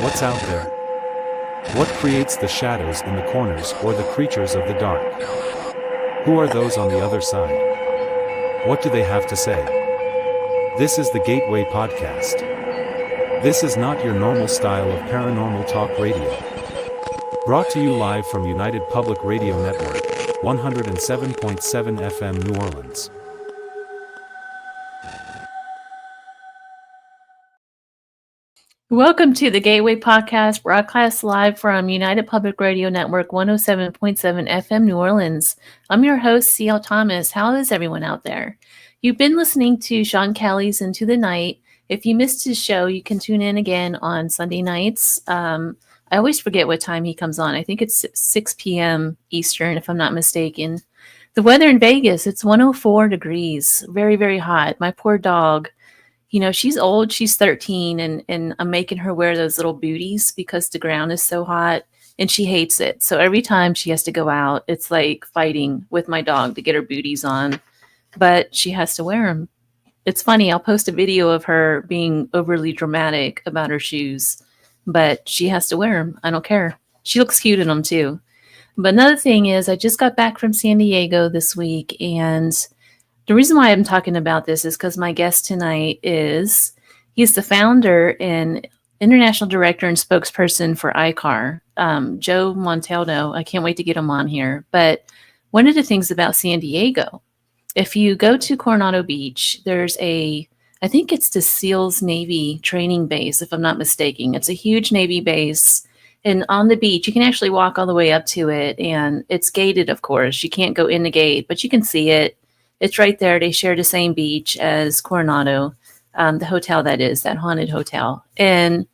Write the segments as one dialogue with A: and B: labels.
A: What's out there? What creates the shadows in the corners or the creatures of the dark? Who are those on the other side? What do they have to say? This is the Gateway Podcast. This is not your normal style of paranormal talk radio. Brought to you live from United Public Radio Network, 107.7 FM New Orleans.
B: Welcome to the Gateway Podcast, broadcast live from United Public Radio Network, 107.7 FM New Orleans. I'm your host, C.L. Thomas. How is everyone out there? You've been listening to Sean Kelly's Into the Night. If you missed his show, you can tune in again on Sunday nights. I always forget what time he comes on. I think it's 6 p.m. Eastern, if I'm not mistaken. The weather in Vegas, it's 104 degrees. Very, very hot. My poor dog. You know, she's old, she's 13, and I'm making her wear those little booties because the ground is so hot, and she hates it. So every time she has to go out, it's like fighting with my dog to get her booties on, but she has to wear them. It's funny, I'll post a video of her being overly dramatic about her shoes, but she has to wear them. I don't care. She looks cute in them too. But another thing is, I just got back from San Diego this week, and the reason why I'm talking about this is because my guest tonight he's the founder and international director and spokesperson for ICAR, Joe Montaldo. I can't wait to get him on here. But one of the things about San Diego, if you go to Coronado Beach, there's I think it's the SEALs Navy training base, if I'm not mistaken. It's a huge Navy base. And on the beach, you can actually walk all the way up to it. And it's gated, of course. You can't go in the gate, but you can see it. It's right there. They share the same beach as Coronado, the hotel that haunted hotel. And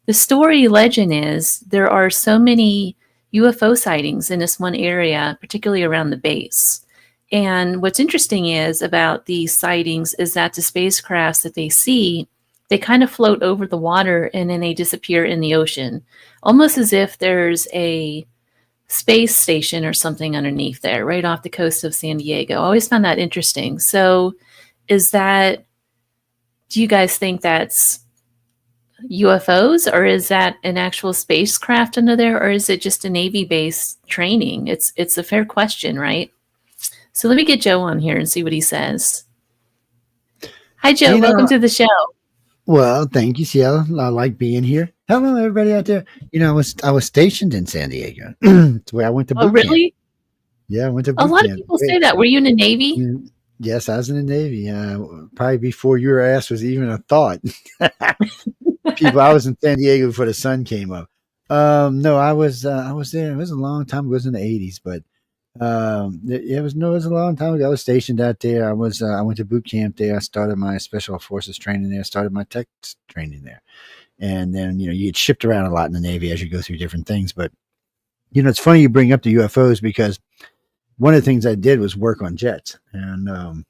B: the story legend is there are so many UFO sightings in this one area, particularly around the base. And what's interesting is about these sightings is that the spacecrafts that they see, they kind of float over the water and then they disappear in the ocean, almost as if there's a space station or something underneath there, right off the coast of San Diego. I always found that interesting. So do you guys think that's UFOs, or is that an actual spacecraft under there, or is it just a Navy base training? It's a fair question, right? So let me get Joe on here and see what he says. Hi, Joe. Welcome to the show.
C: Well, thank you, CL. I like being here. Hello, everybody out there. You know, I was stationed in San Diego. It's where I went to boot camp.
B: Oh, really?
C: Yeah, I went to boot camp.
B: A lot of people say that. Were you in the Navy?
C: Yes, I was in the Navy. Probably before your ass was even a thought. I was in San Diego before the sun came up. No, I was there. It was a long time ago. It was in the 80s, but it was a long time ago. I was stationed out there. I went to boot camp there. I started my special forces training there. I started my tech training there. And then, you get shipped around a lot in the Navy as you go through different things. But, it's funny you bring up the UFOs because one of the things I did was work on jets. And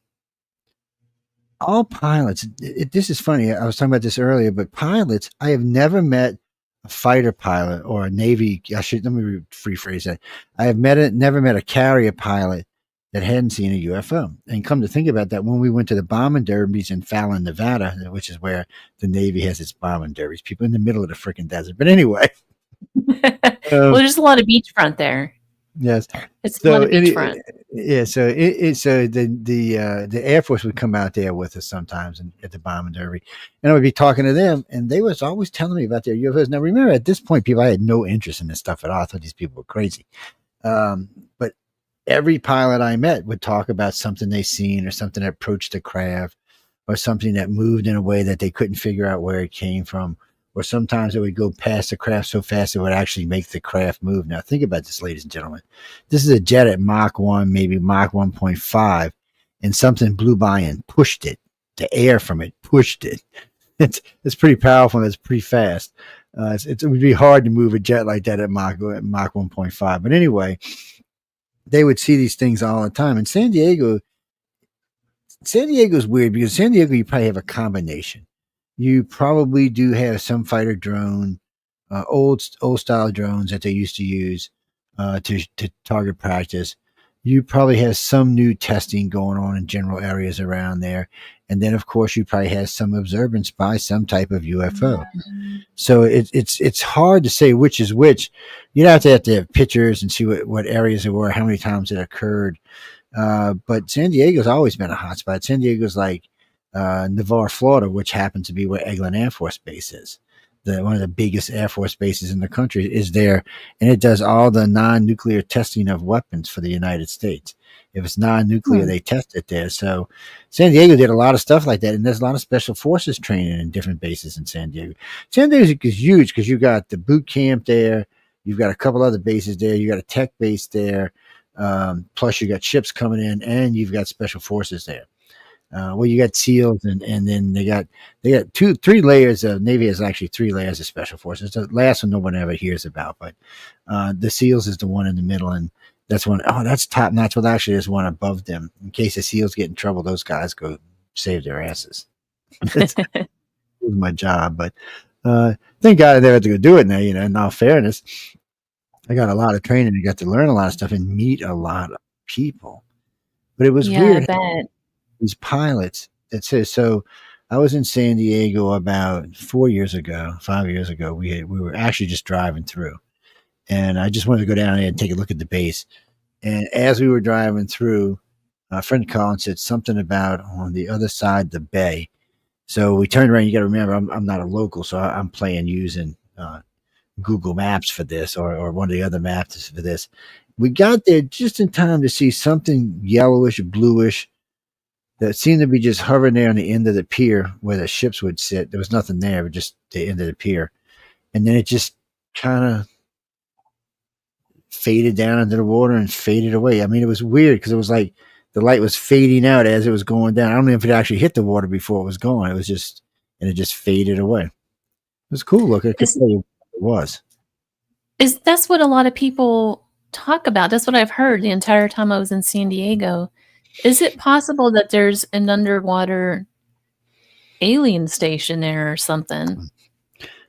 C: all pilots, this is funny. I was talking about this earlier, but pilots, I have never met a fighter pilot or a Navy. Let me rephrase that. I have never met a carrier pilot that hadn't seen a UFO. And come to think about that, when we went to the bombing derbies in Fallon, Nevada, which is where the Navy has its bombing derbies, people in the middle of the freaking desert. But anyway.
B: Well, there's a lot of beachfront there.
C: Yes.
B: It's a lot of beachfront.
C: Yeah. So the Air Force would come out there with us sometimes at the bombing derby. And I would be talking to them, and they was always telling me about their UFOs. Now, remember, at this point, I had no interest in this stuff at all. I thought these people were crazy. But every pilot I met would talk about something they seen or something that approached the craft or something that moved in a way that they couldn't figure out where it came from. Or sometimes it would go past the craft so fast it would actually make the craft move. Now, think about this, ladies and gentlemen. This is a jet at Mach 1, maybe Mach 1.5, and something blew by and pushed it. The air from it pushed it. It's pretty powerful and it's pretty fast. It would be hard to move a jet like that at Mach 1.5. But anyway, they would see these things all the time. And San Diego is weird because San Diego, you probably have a combination. You probably do have some fighter drone, old style drones that they used to use to target practice. you probably have some new testing going on in general areas around there. And then, of course, you probably have some observance by some type of UFO. So it's hard to say which is which. You'd have to have pictures and see what areas it were, how many times it occurred. But San Diego's always been a hotspot. San Diego's like Navarre, Florida, which happens to be where Eglin Air Force Base is. One of the biggest Air Force bases in the country is there, and it does all the non-nuclear testing of weapons for the United States. If it's non-nuclear, they test it there. So San Diego did a lot of stuff like that, and there's a lot of special forces training in different bases in San Diego. San Diego is huge because you got the boot camp there, you've got a couple other bases there, you got a tech base there, plus you got ships coming in, and you've got special forces there. Well, you got SEALs, and then they got 3 layers of Navy has actually 3 layers of special forces. The last one no one ever hears about, but the SEALs is the one in the middle, and that's one. Oh, that's top notch. Well, actually, there's one above them. In case the SEALs get in trouble, those guys go save their asses. That was my job, but thank God I never had to go do it now. In all fairness, I got a lot of training. I got to learn a lot of stuff and meet a lot of people. But it was weird.
B: I bet.
C: These pilots that says so. I was in San Diego about 5 years ago. We were actually just driving through, and I just wanted to go down there and take a look at the base. And as we were driving through, a friend called and said something about on the other side of the bay. So we turned around. You got to remember, I'm not a local, so I'm playing using Google Maps for this, or one of the other maps for this. We got there just in time to see something yellowish, bluish, that seemed to be just hovering there on the end of the pier where the ships would sit. There was nothing there, but just the end of the pier. And then it just kind of faded down into the water and faded away. I mean, it was weird because it was like the light was fading out as it was going down. I don't know if it actually hit the water before it was gone. It was just, and it just faded away. It was cool looking. I could tell you what it was.
B: That's what a lot of people talk about. That's what I've heard the entire time I was in San Diego. Is it possible that there's an underwater alien station there or something?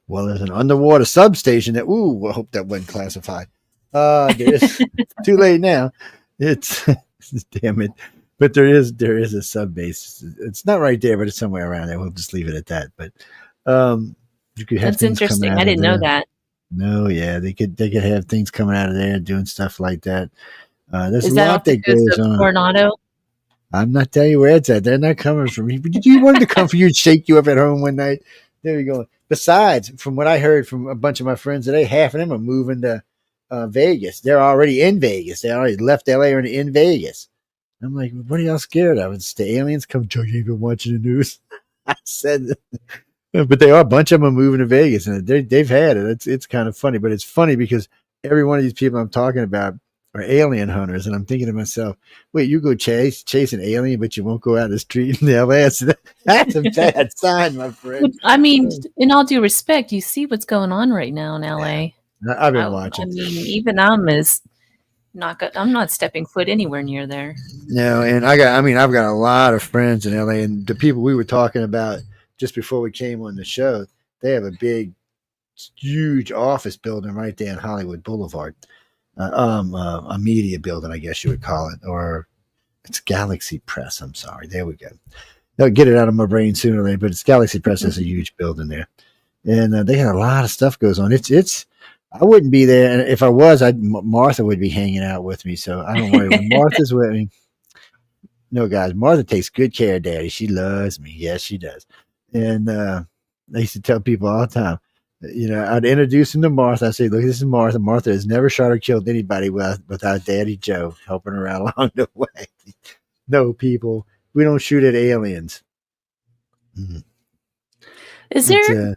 C: Well, there's an underwater substation that, I hope that wasn't classified. There's too late now. It's damn it. But there is a sub base. It's not right there, but it's somewhere around there. We'll just leave it at that. But you could have. That's
B: interesting. I didn't know that.
C: No, yeah, they could have things coming out of there doing stuff like that. There's
B: is
C: a
B: that
C: lot that goes on.
B: Coronado?
C: I'm not telling you where it's at. They're not coming from me. But you wanted to come for you and shake you up at home one night. There you go. Besides, from what I heard from a bunch of my friends today, half of them are moving to Vegas. They're already in Vegas. They already left LA and in Vegas. I'm like, what are y'all scared of? It's the aliens come. Chuck, you've been watching the news. I said, but they are a bunch of them are moving to Vegas, and they've had it. It's kind of funny, but it's funny because every one of these people I'm talking about are alien hunters, and I'm thinking to myself, wait, you go chase an alien, but you won't go out in the street in LA? That's a bad sign, my friend.
B: I mean, in all due respect, you see what's going on right now in LA.
C: Yeah, I've been watching.
B: I mean, even I'm not stepping foot anywhere near there.
C: No, and I've got a lot of friends in LA, and the people we were talking about just before we came on the show, they have a big, huge office building right there in Hollywood Boulevard. A media building, I guess you would call it, or it's Galaxy Press. I'm sorry. There we go. They'll get it out of my brain sooner or later, but it's Galaxy Press. Is a huge building there, and they got a lot of stuff goes on. It's. I wouldn't be there, and if I was, Martha would be hanging out with me. So I don't worry. When Martha's with me, no, guys, Martha takes good care of Daddy. She loves me. Yes, she does. And I used to tell people all the time. I'd introduce him to Martha. I say, look, this is Martha. Martha has never shot or killed anybody without Daddy Joe helping her out along the way. No, people, we don't shoot at aliens. Mm-hmm.
B: Is there,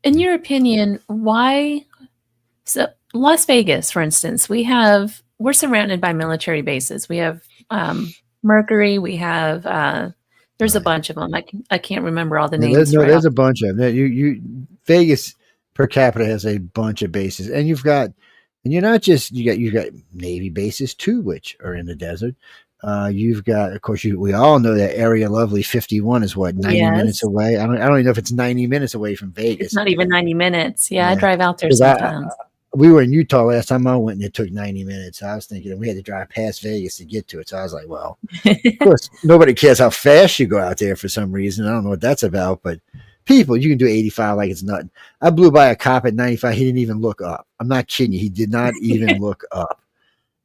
B: in your opinion, why? So Las Vegas, for instance, we're surrounded by military bases. We have Mercury. We have there's a bunch of them. I can't remember all the names.
C: There's a bunch of them. Vegas per capita has a bunch of bases, and you're not just you got Navy bases too, which are in the desert. You've got, of course, we all know that Area Lovely 51 is 90 minutes away. I don't even know if it's 90 minutes away from Vegas.
B: It's not even 90 minutes. Yeah. I drive out there sometimes.
C: we were in Utah last time I went, and it took 90 minutes. I was thinking we had to drive past Vegas to get to it. So I was like, well, of course, nobody cares how fast you go out there for some reason. I don't know what that's about, but people, you can do 85 like it's nothing. I blew by a cop at 95. He didn't even look up. I'm not kidding you. He did not even look up.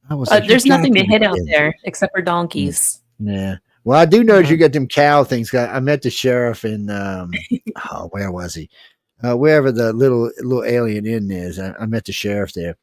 C: I was like,
B: There's nothing to hit out
C: kidding.
B: there except for donkeys.
C: Yeah. Well, I do notice you got them cow things. I met the sheriff in, where was he? Wherever the little alien inn is. I met the sheriff there.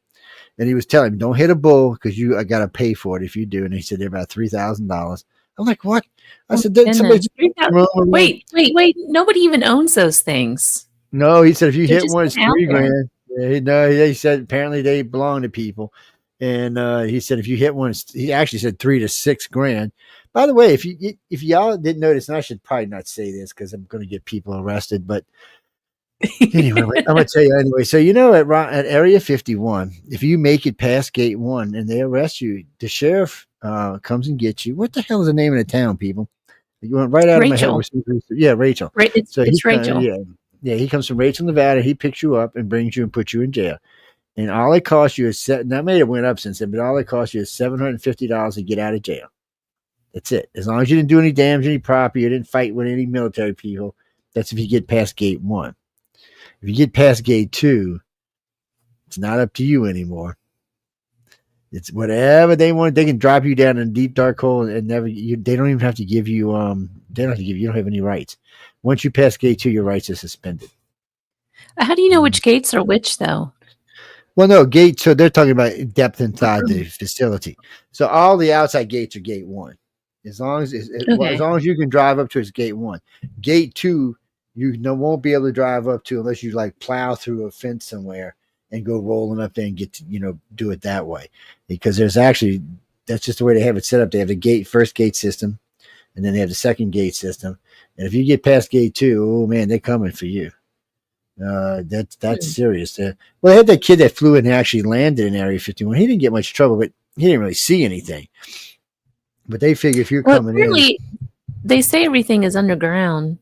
C: And he was telling me, don't hit a bull because I got to pay for it if you do. And he said they're about $3,000. I'm like, what? I said, somebody's
B: wait. Nobody even owns those things.
C: No, he said if you
B: They're
C: hit one, it's $3,000. Yeah, no, he said apparently they belong to people. And he said if you hit one, he actually said $3,000 to $6,000. By the way, if y'all didn't notice, and I should probably not say this because I'm going to get people arrested, but anyway, I'm going to tell you anyway. So, at Area 51, if you make it past Gate 1 and they arrest you, the sheriff comes and gets you. What the hell is the name of the town, people? You went right out
B: Rachel.
C: of my head. Yeah, Rachel.
B: It's Rachel.
C: Yeah, he comes from Rachel, Nevada. He picks you up and brings you and puts you in jail. And all it costs you is that may have went up since then, but all it costs you is $750 to get out of jail. That's it. As long as you didn't do any damage to any property, you didn't fight with any military people. That's if you get past Gate 1. If you get past Gate 2, it's not up to you anymore. It's whatever they want. They can drop you down in a deep dark hole and never. They don't even have to give you. They don't have to give you. You don't have any rights. Once you pass Gate 2, your rights are suspended.
B: How do you know which gates are which, though?
C: Well, no, Gate. So they're talking about depth inside the facility. So all the outside gates are Gate 1. As long as you can drive up to it's Gate 1. Gate 2, you won't be able to drive up to unless you like plow through a fence somewhere and go rolling up there and get to, do it that way. Because that's just the way they have it set up. They have the first gate system, and then they have the second gate system. And if you get past Gate 2, oh man, they're coming for you. That's serious. Well, they had that kid that flew in and actually landed in Area 51. He didn't get much trouble, but he didn't really see anything. But they figure if you're coming in,
B: they say everything is underground.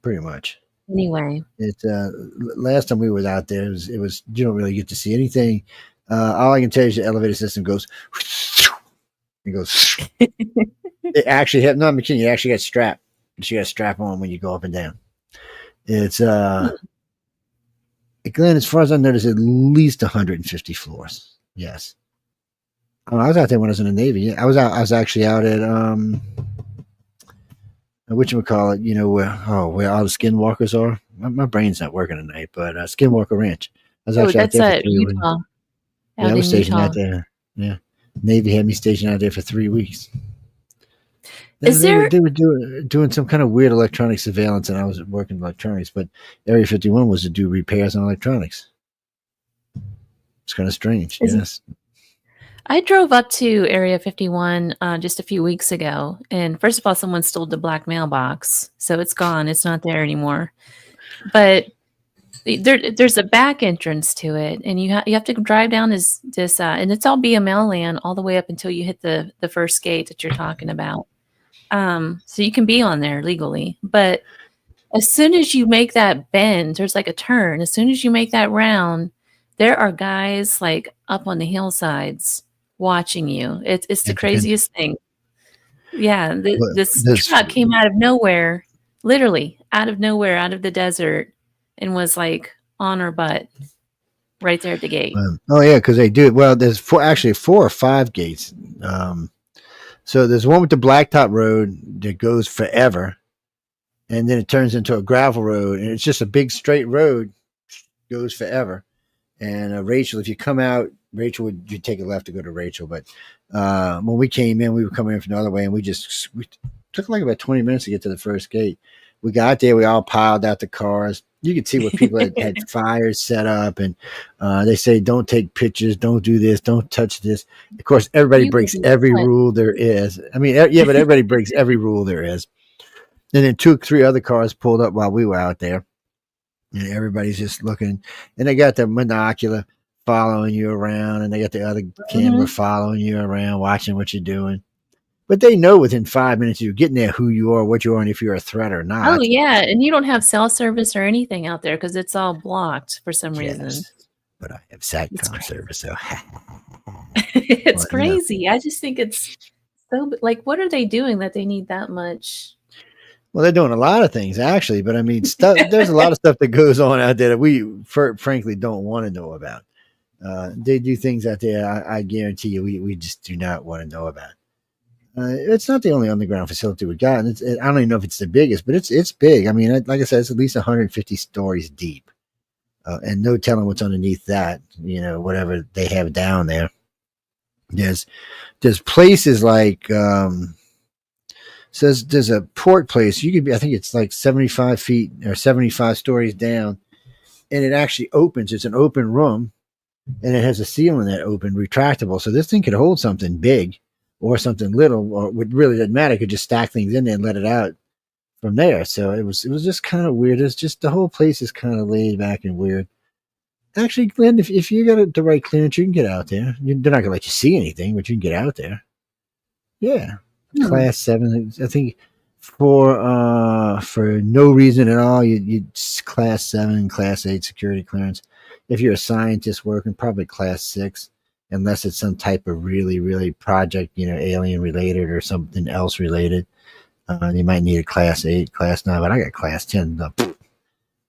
C: Pretty much.
B: Anyway,
C: it's last time we were out there, it was you don't really get to see anything. All I can tell you is the elevator system goes. It goes. It actually had no machine. You actually got strapped. You got a strap on when you go up and down. It's Glenn, as far as I know, there's at least 150 floors. Yes. I was out there when I was in the Navy. Yeah, I was actually out at whatchamacallit, where all the skinwalkers are. My brain's not working tonight, but Skinwalker Ranch. I was actually out there for 3 weeks. Utah. Yeah, I was stationed out there. Yeah. Navy had me stationed out there for 3 weeks. They were doing some kind of weird electronic surveillance, and I was working electronics, but Area 51 was to do repairs on electronics. It's kind of strange. Yes.
B: I drove up to Area 51 just a few weeks ago, and first of all, someone stole the black mailbox, so it's gone. It's not there anymore. But there's a back entrance to it, and you have to drive down this and it's all BML land all the way up until you hit the first gate that you're talking about. So you can be on there legally, but as soon as you make that bend, there's like a turn. As soon as you make that round, there are guys like up on the hillsides watching you. It's the craziest thing. Yeah, this truck came out of nowhere, literally out of nowhere, out of the desert, and was like on our butt right there at the gate.
C: Oh yeah, because they do it. Well, there's 4 or 5 gates. So there's one with the blacktop road that goes forever, and then it turns into a gravel road, and it's just a big straight road, goes forever. And Rachel, if you come out, you take a left to go to Rachel. But when we came in, we were coming in from the other way, and we took like about 20 minutes to get to the first gate. We got there, we all piled out the cars. You could see what people had fires set up, and they say, don't take pictures, don't do this, don't touch this. Of course, everybody breaks every rule there is. I mean, yeah, but everybody breaks every rule there is. And then 2 or 3 other cars pulled up while we were out there, and everybody's just looking. And they got the monocular following you around, and they got the other camera following you around, watching what you're doing. But they know within 5 minutes you're getting there who you are, what you are, and if you're a threat or not.
B: Oh, yeah. And you don't have cell service or anything out there because it's all blocked for some reason.
C: but I have
B: It's
C: SATCOM
B: crazy.
C: service, so
B: It's
C: well, you know.
B: crazy. I just think it's so like, what are they doing that they need that much?
C: Well, they're doing a lot of things actually, but I mean, stuff. There's a lot of stuff that goes on out there that we, frankly, don't want to know about. They do things out there. I guarantee you, we just do not want to know about. It's not the only underground facility we got, and I don't even know if it's the biggest, but it's big. I mean, like I said, it's at least 150 stories deep, and no telling what's underneath that. You know, whatever they have down there. There's places like says there's a port place. You could be, I think it's like 75 feet or 75 stories down, and it actually opens. It's an open room, and it has a ceiling that open, retractable. So this thing could hold something big or something little, or it really doesn't matter. It could just stack things in there and let it out from there. So it was just kind of weird. It's just the whole place is kind of laid back and weird. Actually, Glenn, if you got the right clearance, you can get out there. They're not gonna let you see anything, but you can get out there. Yeah, Class 7. I think for no reason at all, you Class 7, Class 8 security clearance. If you're a scientist working, probably Class 6, unless it's some type of really, really project, alien related or something else related. You might need a Class 8, Class 9, but I got Class 10.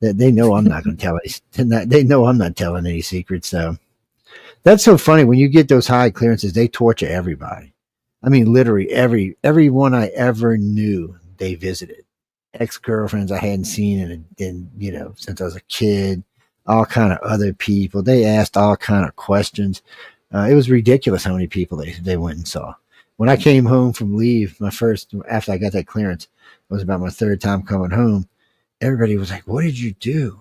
C: They know I'm not going to tell any. They know I'm not telling any secrets. So that's so funny. When you get those high clearances, they torture everybody. I mean, literally everyone I ever knew, they visited. Ex-girlfriends I hadn't seen in since I was a kid. All kind of other people. They asked all kind of questions. It was ridiculous how many people they went and saw. When I came home from leave, after I got that clearance, it was about my third time coming home. Everybody was like, "What did you do?"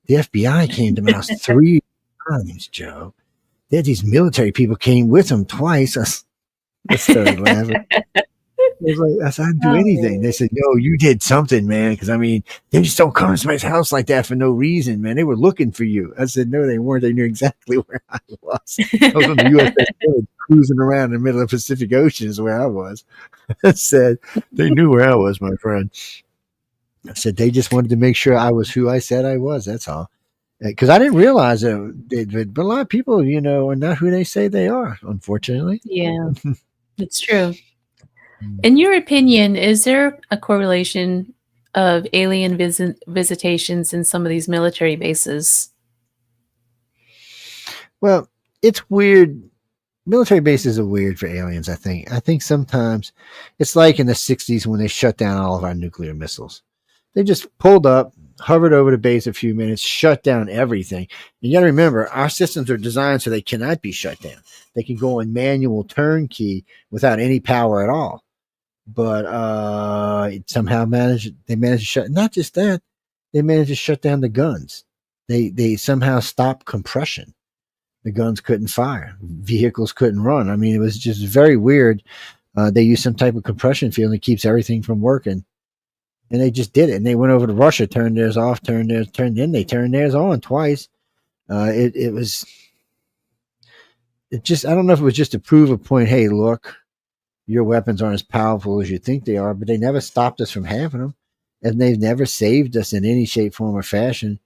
C: The FBI came to my house 3 times, Joe. They had these military people came with them twice. I started laughing. I said, I didn't do anything. They said, "No, you did something, man." Because I mean, they just don't come to somebody's house like that for no reason, man. They were looking for you. I said, "No, they weren't. They knew exactly where I was. I was on the USS cruising around in the middle of the Pacific Ocean is where I was." I said, "They knew where I was, my friend." I said, "They just wanted to make sure I was who I said I was. That's all." Because I didn't realize it, but a lot of people, are not who they say they are, unfortunately.
B: Yeah, it's true. In your opinion, is there a correlation of alien visitations in some of these military bases?
C: Well, it's weird. Military bases are weird for aliens, I think. I think sometimes it's like in the 60s when they shut down all of our nuclear missiles. They just pulled up, hovered over the base a few minutes, shut down everything. And you got to remember, our systems are designed so they cannot be shut down. They can go in manual turnkey without any power at all. But somehow they managed to shut. Not just that, they managed to shut down the guns. They somehow stopped compression. The guns couldn't fire. Vehicles couldn't run. I mean, it was just very weird. They used some type of compression field that keeps everything from working. And they just did it. And they went over to Russia, turned theirs off, turned theirs on twice. It just, I don't know if it was just to prove a point. Hey, look, your weapons aren't as powerful as you think they are, but they never stopped us from having them. And they've never saved us in any shape, form, or fashion.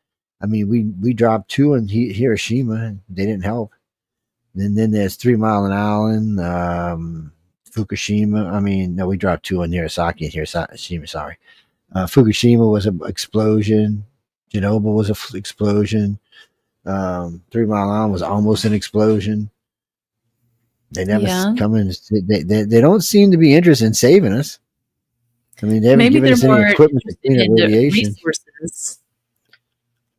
C: I mean, we dropped 2 in Hiroshima, and they didn't help. And then there's 3 Mile Island, Fukushima. I mean, no, we dropped 2 in Nagasaki and Hiroshima. Sorry, Fukushima was an explosion. Chernobyl was an explosion. 3 Mile Island was almost an explosion. They never come in. They don't seem to be interested in saving us. I mean, they haven't given us any equipment to clean up radiation. Resources.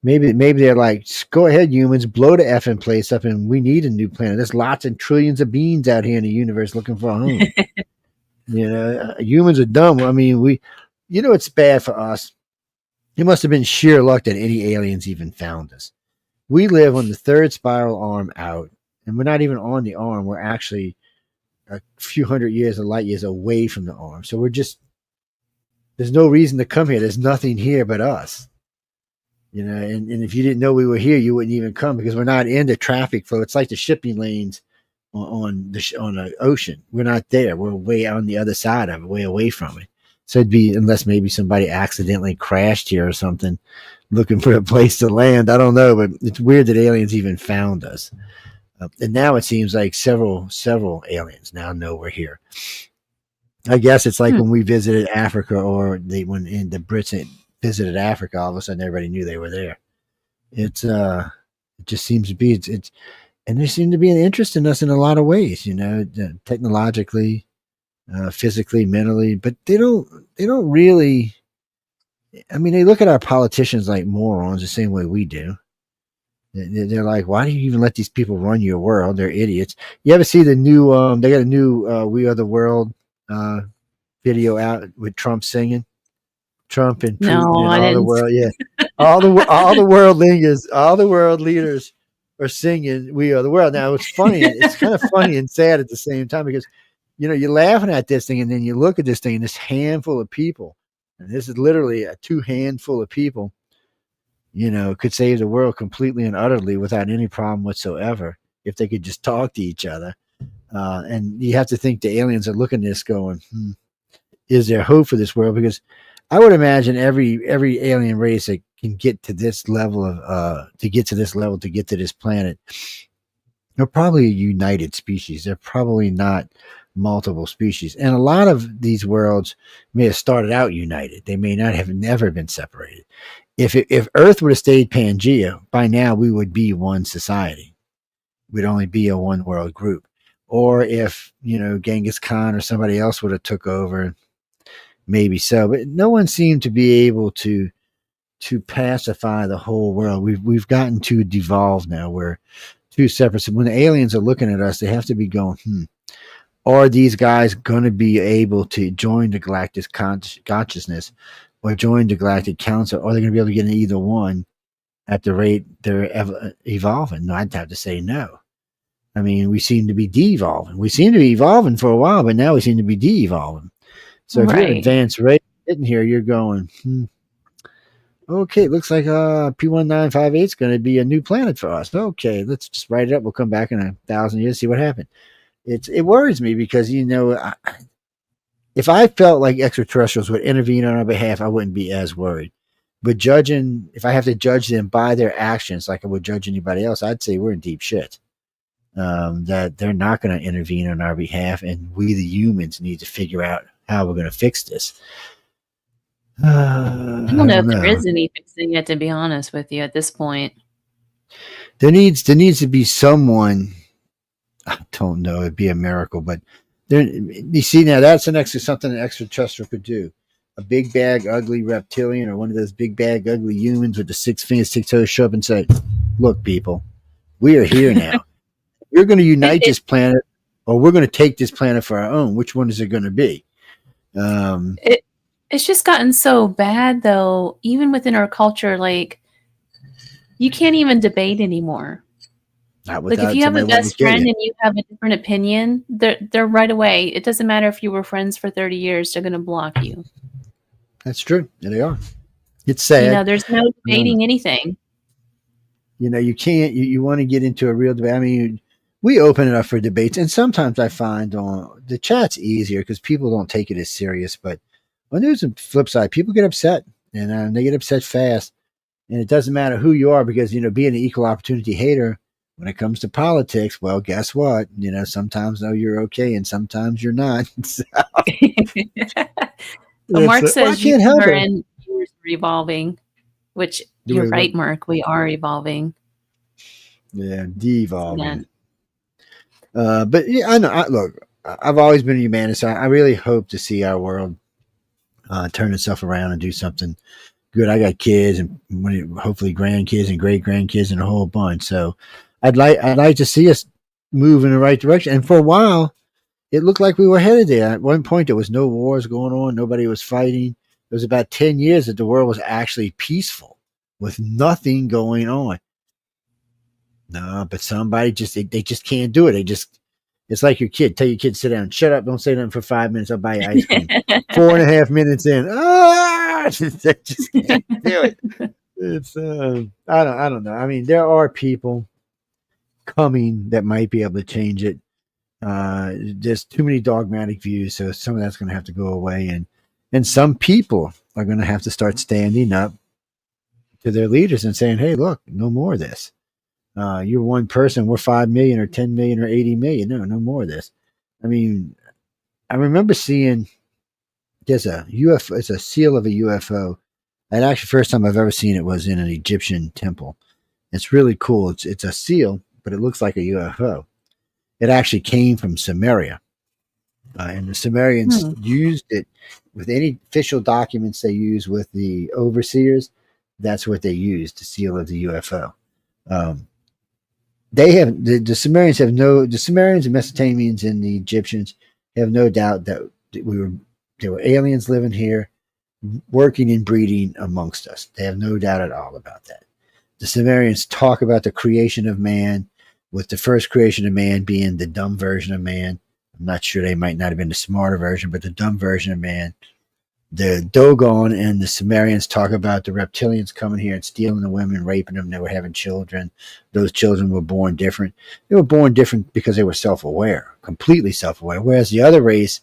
C: Maybe they're like, go ahead, humans, blow the effing place up, and we need a new planet. There's lots and trillions of beings out here in the universe looking for a home. Humans are dumb. I mean, it's bad for us. It must have been sheer luck that any aliens even found us. We live on the 3rd spiral arm out, and we're not even on the arm. We're actually a few hundred years of light years away from the arm. So there's no reason to come here. There's nothing here but us. And if you didn't know we were here, you wouldn't even come because we're not in the traffic flow. It's like the shipping lanes on the ocean. We're not there. We're way on the other side of it, way away from it. So it'd be, unless maybe somebody accidentally crashed here or something, looking for a place to land. I don't know, but it's weird that aliens even found us. And now it seems like several aliens now know we're here. I guess it's like when we visited Africa, or when the Brits visited Africa, all of a sudden everybody knew they were there. It just seems to be it's and there seem to be an interest in us in a lot of ways, technologically, physically, mentally, but they don't really. I mean, they look at our politicians like morons the same way we do. They're like, why do you even let these people run your world? They're idiots. You ever see the new? They got a new "We Are the World" video out with Trump singing. Trump and Putin and
B: I
C: all the
B: didn't.
C: world, yeah, all the world leaders are singing "We Are the World." Now it's funny. It's kind of funny and sad at the same time, because you're laughing at this thing, and then you look at this thing, and this handful of people, and this is literally a two handful of people, could save the world completely and utterly without any problem whatsoever if they could just talk to each other. And you have to think the aliens are looking at this going, is there hope for this world? Because I would imagine every alien race that can get to this level to get to this planet, they're probably a united species. They're probably not multiple species. And a lot of these worlds may have started out united. They may not have never been separated. If Earth would have stayed Pangea, by now we would be one society. We'd only be a one world group. Or if, Genghis Khan or somebody else would have took over, maybe so. But no one seemed to be able to pacify the whole world. We've gotten too devolved now. We're too separate. So when the aliens are looking at us, they have to be going, are these guys going to be able to join the galactic consciousness or join the galactic council? Or are they going to be able to get in either one at the rate they're evolving? No, I'd have to say no. I mean, we seem to be de-evolving. We seem to be evolving for a while, but now we seem to be de-evolving. So if you're an advanced race sitting here, you're going, okay, it looks like P1958 is going to be a new planet for us. Okay, let's just write it up. We'll come back in 1,000 years, see what happened. It worries me because, if I felt like extraterrestrials would intervene on our behalf, I wouldn't be as worried. But if I have to judge them by their actions like I would judge anybody else, I'd say we're in deep shit. That they're not going to intervene on our behalf, and we, the humans, need to figure out how we're going to fix this.
B: I don't know if there is any fixing it, to be honest with you, at this point.
C: There needs to be someone. I don't know. It'd be a miracle, but you see, now that's something an extraterrestrial could do. A big bag, ugly reptilian, or one of those big bag, ugly humans with the 6 fingers, 6 toes show up and say, "Look, people, we are here now. We're going to unite this planet, or we're going to take this planet for our own. Which one is it going to be?"
B: It's just gotten so bad, though, even within our culture, like, you can't even debate anymore. Like, if you have a best friend and you have a different opinion, they're right away. It doesn't matter if you were friends for 30 years, they're going to block you.
C: That's true. Yeah, they are. It's sad.
B: There's no debating anything.
C: You can't, you want to get into a real debate. I mean, we open it up for debates, and sometimes I find on the chat's easier because people don't take it as serious. But on the flip side, people get upset, and they get upset fast. And it doesn't matter who you are, because, being an equal opportunity hater, when it comes to politics, well, guess what? Sometimes you're okay, and sometimes you're not. So,
B: well, Mark says you are in years revolving, which you're right, Mark. We are evolving.
C: Yeah, devolving. But yeah, I know. Look, I've always been a humanist. I really hope to see our world turn itself around and do something good. I got kids and hopefully grandkids and great grandkids and a whole bunch. So I'd like to see us move in the right direction. And for a while, it looked like we were headed there. At one point, there was no wars going on. Nobody was fighting. It was about 10 years that the world was actually peaceful with nothing going on. No, but somebody they just can't do it. It's like your kid. Tell your kid, sit down, shut up, don't say nothing for 5 minutes. I'll buy you ice cream. 4.5 minutes in, they just can't do it. It's I don't know. I mean, there are people coming that might be able to change it. There's too many dogmatic views, so some of that's going to have to go away, and some people are going to have to start standing up to their leaders and saying, "Hey, look, no more of this. You're one person. We're 5 million or 10 million or 80 million. No, no more of this." I mean, I remember seeing there's a UFO. It's a seal of a UFO. And actually, first time I've ever seen it was in an Egyptian temple. It's really cool. It's a seal, but it looks like a UFO. It actually came from Samaria. And the Sumerians used it with any official documents they use with the overseers. That's what they used, the seal of the UFO. They have the Sumerians have the Sumerians and Mesopotamians and the Egyptians have no doubt that there were aliens living here, working and breeding amongst us. They have no doubt at all about that. The Sumerians talk about the creation of man, with the first creation of man being the dumb version of man. I'm not sure, they might not have been the smarter version, but the dumb version of man. The Dogon and the Sumerians talk about the reptilians coming here and stealing the women, raping them. They were having children. Those children were born different. They were born different because they were self-aware, completely self-aware, whereas the other race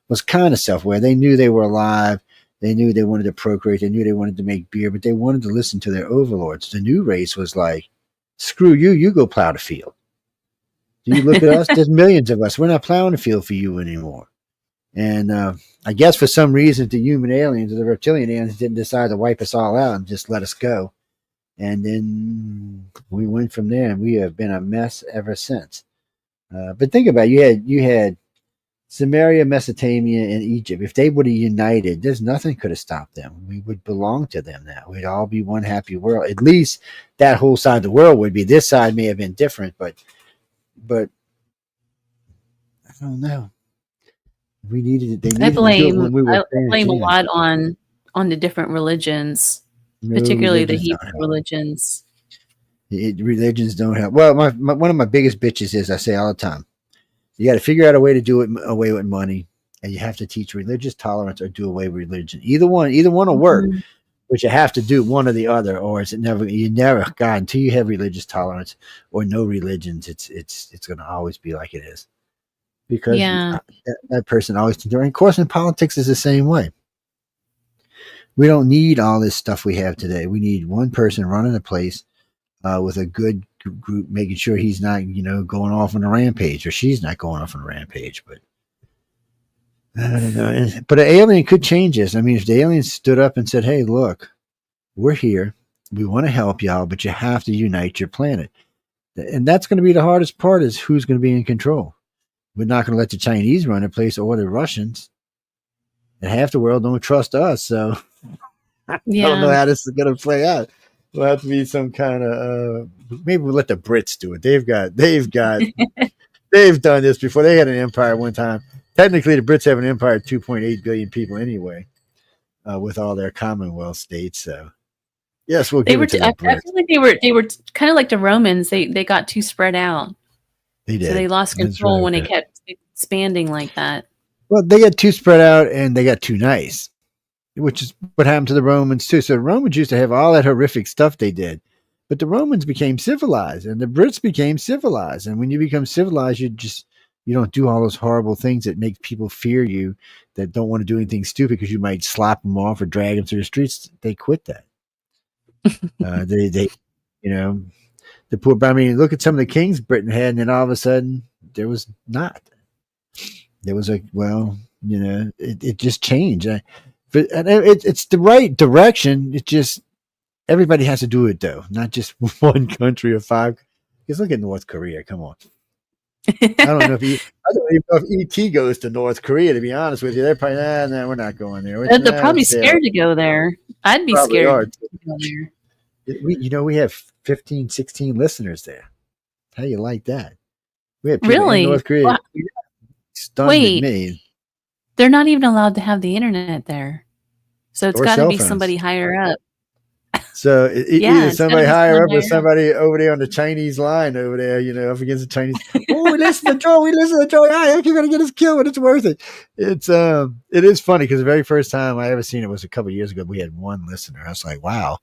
C: was kind of self-aware. They knew they were alive. They knew they wanted to procreate. They knew they wanted to make beer, but they wanted to listen to their overlords. The new race was like, screw you, you go plow the field. Do you look at us? There's millions of us. We're not plowing the field for you anymore. And I guess for some reason, the human aliens or the reptilian aliens didn't decide to wipe us all out and just let us go. And then we went from there, and we have been a mess ever since. But think about it. You had Samaria, Mesopotamia, and Egypt. If they would have united, there's nothing could have stopped them. We would belong to them now. We'd all be one happy world. At least that whole side of the world would be. This side may have been different, but I don't know. We needed it. They needed
B: I blame
C: to do it when we were
B: I blame a lot on the different religions,
C: No,
B: particularly the
C: religions don't
B: Hebrew
C: help.
B: religions.
C: Religions don't help. Well, one of my biggest bitches is, I say all the time, you got to figure out a way to do it away with money, and you have to teach religious tolerance or do away with religion. Either one will work, but you have to do one or the other, or it's never. God, until you have religious tolerance or no religions, it's going to always be like it is, because that person always. And of course, in politics is the same way. We don't need all this stuff we have today. We need one person running a place with a good group, making sure he's not, going off on a rampage, or she's not going off on a rampage. But I don't know. But an alien could change this. I mean, if the aliens stood up and said, "Hey, look, we're here. We want to help y'all, but you have to unite your planet," and that's going to be the hardest part: is who's going to be in control. We're not going to let the Chinese run a place or the Russians, and half the world don't trust us. So I don't know how this is going to play out. We'll have to be some kind of maybe we'll let the Brits do it. They've done this before. They had an empire one time. Technically, the Brits have an empire of 2.8 billion people anyway, with all their Commonwealth states. So yes, we'll give it to the Brits.
B: I feel like they were kind of like the Romans. They got too spread out.
C: They did.
B: So they lost control when they kept expanding like that.
C: Well, they got too spread out and they got too nice, which is what happened to the Romans too. So the Romans used to have all that horrific stuff they did, but the Romans became civilized and the Brits became civilized. And when you become civilized, you don't do all those horrible things that make people fear you, that don't want to do anything stupid because you might slap them off or drag them through the streets. They quit that. The poor. I mean, look at some of the kings Britain had, and then all of a sudden there was not. There was it just changed. But it's the right direction. It just, everybody has to do it though, not just one country or five. Because look at North Korea. Come on. I don't know if ET goes to North Korea. To be honest with you, they're probably no, we're not going there.
B: They're probably scared to go there. I'd be scared to go there.
C: We have 15, 16 listeners there. How you like that? We have people
B: really
C: in North Korea.
B: Well,
C: stunned me.
B: They're not even allowed to have the internet there, so it's got to be somebody higher up.
C: So either somebody higher up or somebody over there on the Chinese line over there, up against the Chinese. Oh, we listen to Joe. Yeah, you're going to get us killed, but it's worth it. It is funny because the very first time I ever seen it was a couple of years ago. We had one listener. I was like, wow,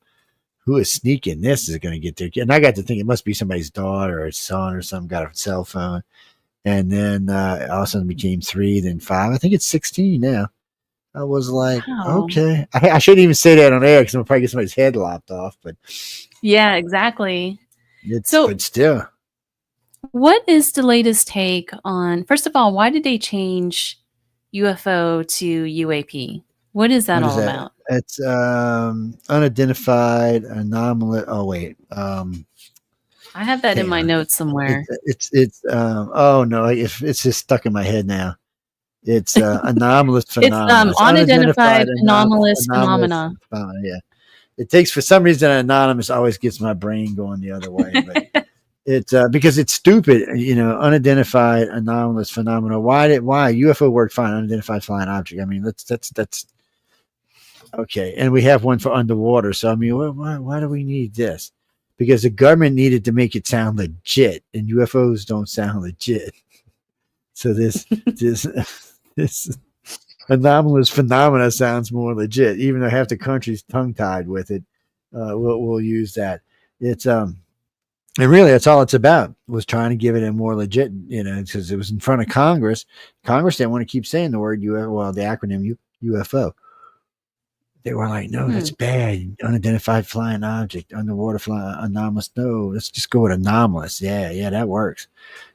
C: who is sneaking this is going to get there? And I got to think it must be somebody's daughter or son or something, got a cell phone. And then all of a sudden it became 3, then 5. I think it's 16 now. I was like,
B: Wow.
C: okay. I shouldn't even say that on air because I'm probably get somebody's head lopped off. But
B: Yeah, exactly.
C: but
B: So,
C: still,
B: what is the latest take on, first of all, why did they change UFO to UAP? What is that
C: what is
B: all
C: that?
B: about?
C: It's unidentified anomalous. Oh wait,
B: I have that in
C: hang
B: my
C: on.
B: notes somewhere.
C: It's oh no, if it's just stuck in my head now. It's anomalous
B: It's
C: phenomena. It's
B: unidentified
C: unidentified
B: anomalous
C: anomalous
B: phenomena.
C: phenomena. Yeah, it takes for some reason anonymous always gets my brain going the other way, but it's because it's stupid. Unidentified anomalous phenomena. Why UFO worked fine? Unidentified flying object. I mean, that's okay, and we have one for underwater. So I mean, why do we need this? Because the government needed to make it sound legit, and UFOs don't sound legit. So this this anomalous phenomena sounds more legit, even though half the country's tongue tied with it. We'll use that. It's and really that's all it's about, was trying to give it a more legit, because it was in front of Congress. Congress didn't want to keep saying the word UFO, well, the acronym UFO. They were like, no,
B: Hmm.
C: that's bad. Unidentified flying object, underwater flying anomalous. No, let's just go with anomalous. Yeah, that works.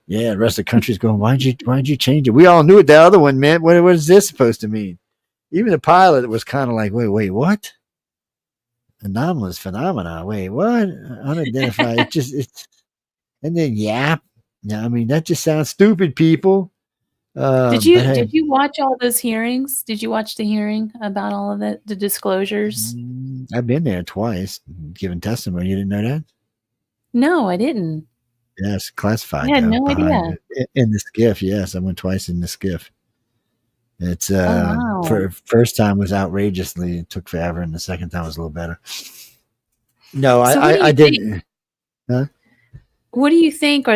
C: Yeah, the rest of the country's going, why'd you change it? We all knew what the other one meant. What is this supposed to mean? Even the pilot was kind of like, wait, what? Anomalous phenomena. Wait, what? Unidentified. And then yap. Yeah, I mean, that just sounds stupid, people.
B: Did
C: But
B: you
C: hey,
B: did you watch all those hearings? Did you watch the hearing about all of it, the disclosures?
C: I've been there twice giving testimony. You didn't know that?
B: No, I didn't.
C: Yes,
B: I
C: classified
B: had
C: though.
B: no
C: Behind
B: idea.
C: in the skiff. Yes, I went twice in the skiff. It's
B: Oh wow.
C: for first time was outrageously, it took forever, and the second time was a little better. No,
B: So what do
C: I
B: you think?
C: didn't. Huh?
B: What do you think?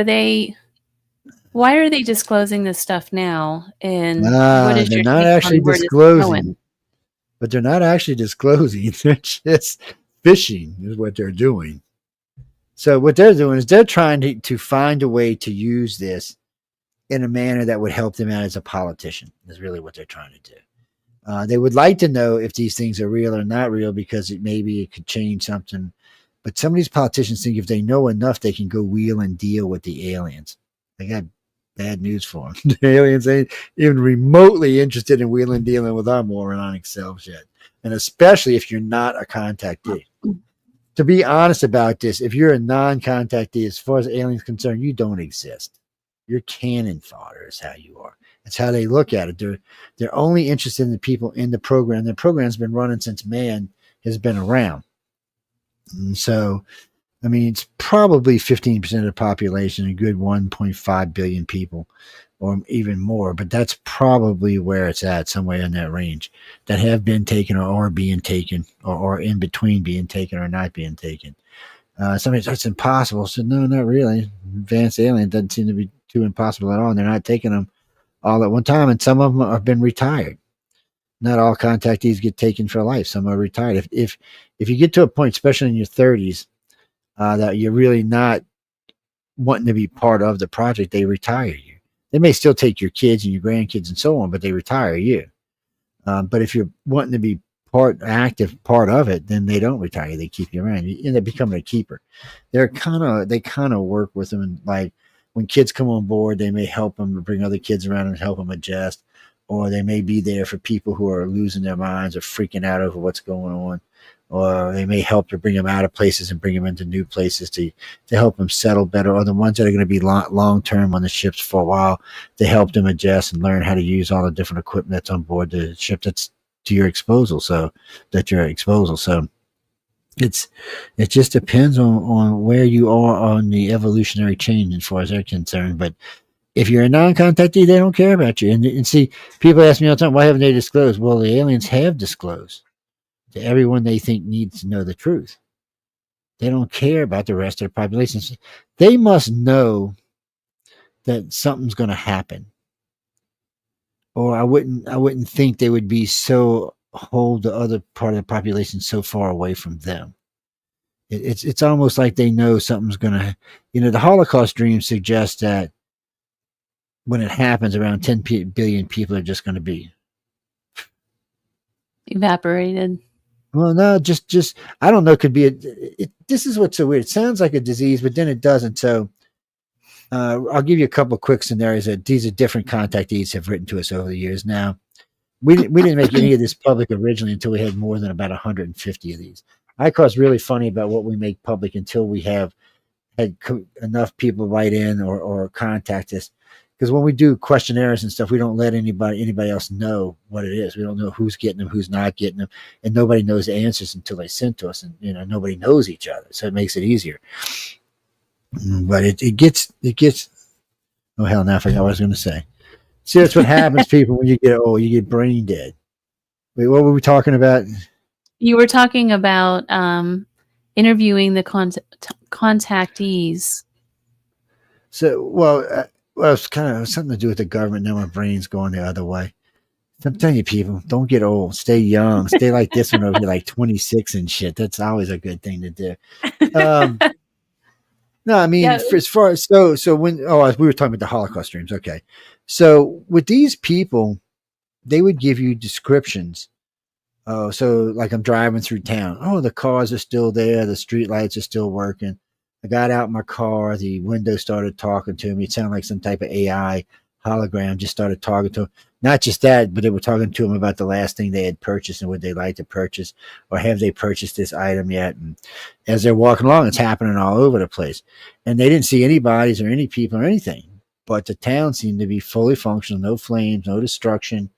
B: Why are they disclosing this stuff now? And what is
C: They're
B: your
C: not
B: take on
C: actually
B: where this is going?
C: disclosing, but they're not actually disclosing. They're just fishing, is what they're doing. So what they're doing is they're trying to find a way to use this in a manner that would help them out as a politician. Is really what they're trying to do. They would like to know if these things are real or not real, because maybe it could change something. But some of these politicians think if they know enough, they can go wheel and deal with the aliens. They got bad news for them. The aliens ain't even remotely interested in wheeling dealing with our moronic selves yet. And especially if you're not a contactee. To be honest about this, if you're a non-contactee, as far as aliens concerned, you don't exist. You're cannon fodder is how you are. That's how they look at it. They're only interested in the people in the program. The program's been running since man has been around. And so, I mean, it's probably 15% of the population, a good 1.5 billion people, or even more. But that's probably where it's at, somewhere in that range, that have been taken or are being taken, or in between being taken or not being taken. Somebody says, that's impossible. I said, no, not really. Advanced alien doesn't seem to be too impossible at all. And they're not taking them all at one time. And some of them have been retired. Not all contactees get taken for life. Some are retired. If you get to a point, especially in your 30s, that you're really not wanting to be part of the project, they retire you. They may still take your kids and your grandkids and so on, but they retire you. But if you're wanting to be active part of it, then they don't retire you. They keep you around. You end up becoming a keeper. They kind of work with them, and like when kids come on board, they may help them bring other kids around and help them adjust, or they may be there for people who are losing their minds or freaking out over what's going on, or they may help to bring them out of places and bring them into new places to help them settle better, or the ones that are going to be long term on the ships for a while, they help them adjust and learn how to use all the different equipment that's on board the ship that's to your exposal. So it just depends on where you are on the evolutionary chain as far as they're concerned. But if you're a non-contactee, they don't care about you. And see, people ask me all the time, why haven't they disclosed? Well, the aliens have disclosed to everyone they think needs to know the truth. They don't care about the rest of the population. They must know that something's going to happen, or I wouldn't think they would be so hold the other part of the population so far away from them. It's almost like they know something's going to, the Holocaust dream suggests that when it happens, around 10 billion people are just going to be
B: evaporated.
C: Well, no, just I don't know. Could be this is what's so weird. It sounds like a disease, but then it doesn't. So I'll give you a couple of quick scenarios that these are different contactees have written to us over the years. Now, we didn't make any of this public originally until we had more than about 150 of these. I call it's really funny about what we make public until we have had enough people write in or contact us. Because when we do questionnaires and stuff, we don't let anybody else know what it is. We don't know who's getting them, who's not getting them, and nobody knows the answers until they send to us. And nobody knows each other, so it makes it easier. But it gets. Oh hell! Now I forgot what I was going to say. See, that's what happens, people, when you get old. You get brain dead. Wait, what were we talking about?
B: You were talking about interviewing the contactees.
C: So, well, it's kind of something to do with the government. Now my brain's going the other way. I'm telling you, people, don't get old. Stay young. Stay like this one over here, like 26 and shit. That's always a good thing to do. No, I mean, as far as so when we were talking about the Holocaust dreams. Okay, so with these people, they would give you descriptions. Oh, so like I'm driving through town. Oh, the cars are still there. The street lights are still working. I got out my car. The window started talking to me. It sounded like some type of AI hologram just started talking to him. Not just that, but they were talking to him about the last thing they had purchased and would they like to purchase, or have they purchased this item yet? And as they're walking along, it's happening all over the place. And they didn't see any bodies or any people or anything, but the town seemed to be fully functional, no flames, no destruction.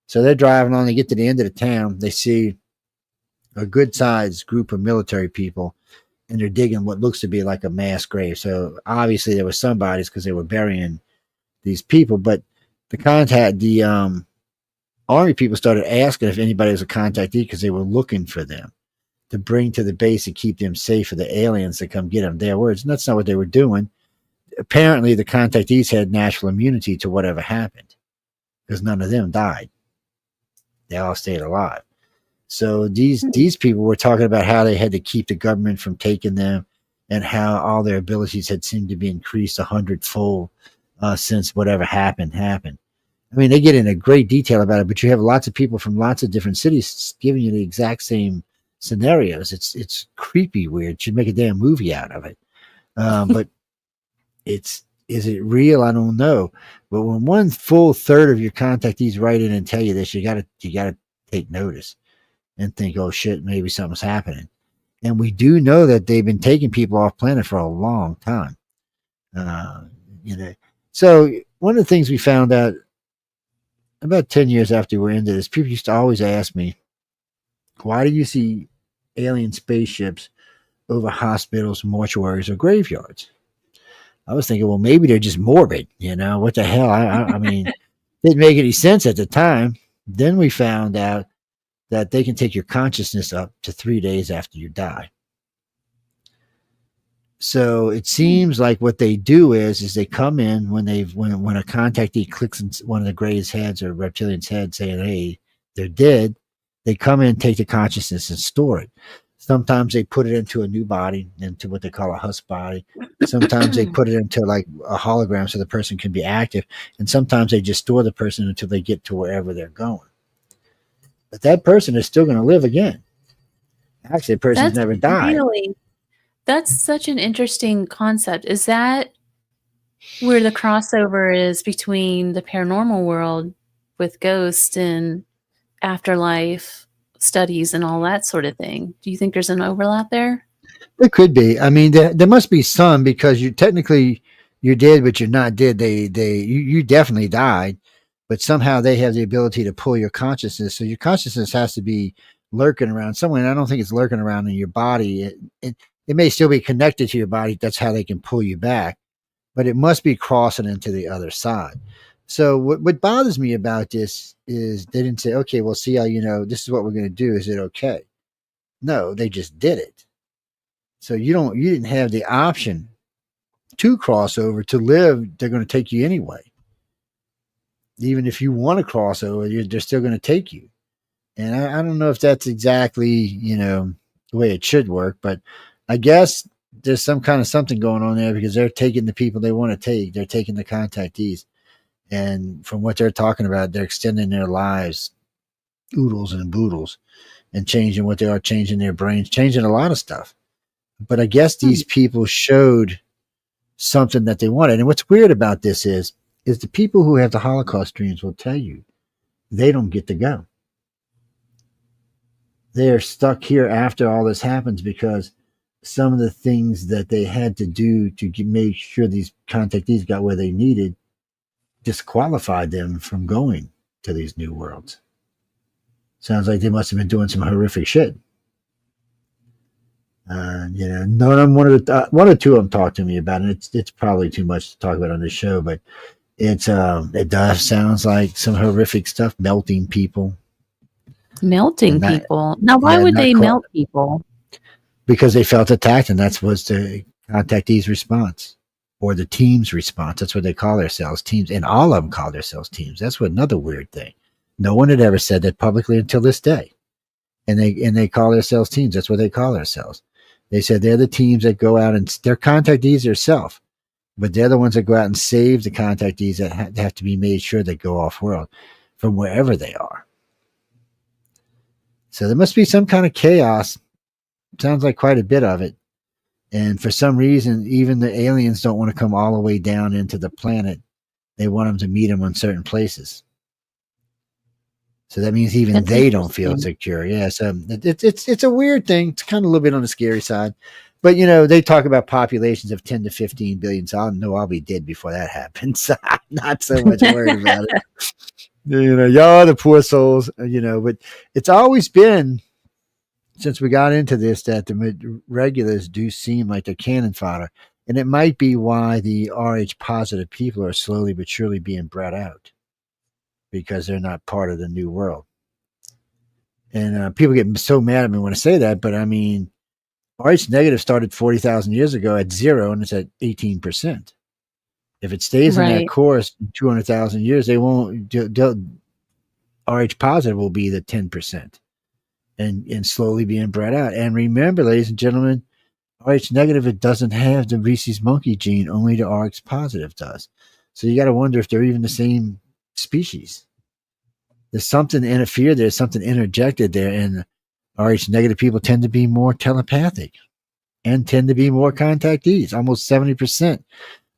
C: So they're driving on, they get to the end of the town, they see a good sized group of military people, and they're digging what looks to be like a mass grave. So obviously there were some bodies because they were burying these people, but the army people started asking if anybody was a contactee because they were looking for them to bring to the base and keep them safe for the aliens to come get them. Their words, and that's not what they were doing. Apparently the contactees had natural immunity to whatever happened because none of them died. They all stayed alive. So these people were talking about how they had to keep the government from taking them, and how all their abilities had seemed to be increased 100-fold since whatever happened. I mean, they get into great detail about it, but you have lots of people from lots of different cities giving you the exact same scenarios. It's creepy weird. Should make a damn movie out of it. But is it real? I don't know. But when one full third of your contactees write in and tell you this, you gotta take notice and think, oh shit, maybe something's happening. And we do know that they've been taking people off planet for a long time. So one of the things we found out about 10 years after we were into this, people used to always ask me, why do you see alien spaceships over hospitals, mortuaries, or graveyards? I was thinking, well, maybe they're just morbid. What the hell? I mean, it didn't make any sense at the time. Then we found out that they can take your consciousness up to 3 days after you die. So it seems like what they do is they come in when a contactee clicks in one of the Grey's heads or reptilian's head saying, hey, they're dead. They come in, take the consciousness and store it. Sometimes they put it into a new body, into what they call a husk body. Sometimes they put it into like a hologram so the person can be active. And sometimes they just store the person until they get to wherever they're going. But that person is still going to live again. Actually, the person's never died.
B: Really, that's such an interesting concept. Is that where the crossover is between the paranormal world with ghosts and afterlife studies and all that sort of thing? Do you think there's an overlap there?
C: There could be. I mean, there must be some, because you're dead, but you're not dead. You definitely died, but somehow they have the ability to pull your consciousness. So your consciousness has to be lurking around somewhere. And I don't think it's lurking around in your body. It may still be connected to your body. That's how they can pull you back, but it must be crossing into the other side. So what bothers me about this is they didn't say, okay, well, see how, this is what we're going to do. Is it okay? No, they just did it. So you didn't have the option to cross over to live. They're going to take you anyway. Even if you want to cross over, they're still going to take you. And I don't know if that's exactly, the way it should work, but I guess there's some kind of something going on there, because they're taking the people they want to take. They're taking the contactees. And from what they're talking about, they're extending their lives oodles and boodles and changing what they are, changing their brains, changing a lot of stuff. But I guess these people showed something that they wanted. And what's weird about this is the people who have the Holocaust dreams will tell you they don't get to go. They're stuck here after all this happens because some of the things that they had to do to make sure these contactees got where they needed disqualified them from going to these new worlds. Sounds like they must have been doing some horrific shit. None of them, one or two of them talked to me about it. It's probably too much to talk about on this show, but it does sounds like some horrific stuff, melting people.
B: Melting people. Now, why would they melt people?
C: Because they felt attacked, and that was the contactee's response, or the team's response. That's what they call themselves, teams, and all of them call themselves teams. That's what another weird thing. No one had ever said that publicly until this day, and they call themselves teams. That's what they call themselves. They said they're the teams that go out and they're contactees themselves, but they're the ones that go out and save the contactees that have to be made sure they go off world from wherever they are. So there must be some kind of chaos. Sounds like quite a bit of it. And for some reason, even the aliens don't want to come all the way down into the planet. They want them to meet them on certain places. So that means even they don't feel secure. Yeah, so it's a weird thing. It's kind of a little bit on the scary side. But, they talk about populations of 10 to 15 billion. So I'll be dead before that happens. I'm not so much worried about it. Y'all the poor souls, but it's always been, since we got into this, that the regulars do seem like they're cannon fodder. And it might be why the RH positive people are slowly but surely being bred out, because they're not part of the new world. And people get so mad at me when I say that, but I mean, RH negative started 40,000 years ago at 0, and it's at 18%. If it stays in that course in 200,000 years, they won't. RH positive will be the 10%, and slowly being bred out. And remember, ladies and gentlemen, RH negative, it doesn't have the rhesus monkey gene. Only the RH positive does. So you got to wonder if they're even the same species. There's something interfered. There's something interjected there, and RH negative people tend to be more telepathic and tend to be more contactees. Almost 70%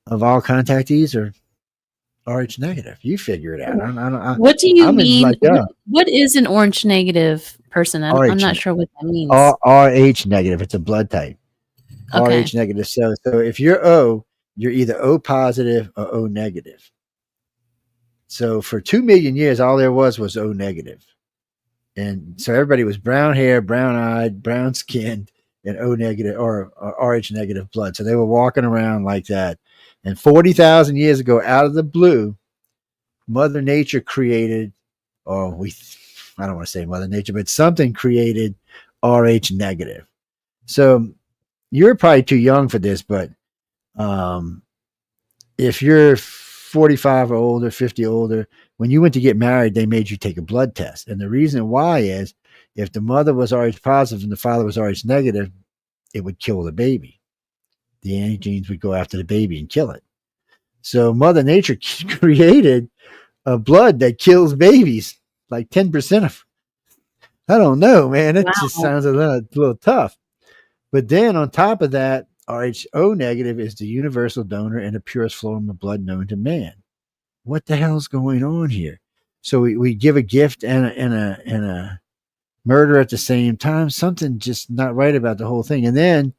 C: of all contactees are RH negative. You figure it out.
B: What do you mean? What is an orange negative person? I'm not sure what that means.
C: RH negative. It's a blood type.
B: Okay.
C: RH negative. So if you're O, you're either O positive or O negative. So for 2 million years, all there was O negative. And so everybody was brown hair, brown eyed, brown skinned, and O negative or RH negative blood. So they were walking around like that. And 40,000 years ago, out of the blue, Mother Nature created, I don't want to say Mother Nature, but something created RH negative. So you're probably too young for this, but if you're 45 or older, 50 older, when you went to get married, they made you take a blood test. And the reason why is if the mother was RH positive and the father was RH negative, it would kill the baby. The antigenes would go after the baby and kill it. So Mother Nature created a blood that kills babies, like 10% of. I don't know, man. It just sounds a little tough. But then on top of that, RHO negative is the universal donor and the purest form of blood known to man. What the hell's going on here? So we give a gift and a murder at the same time. Something just not right about the whole thing. And then,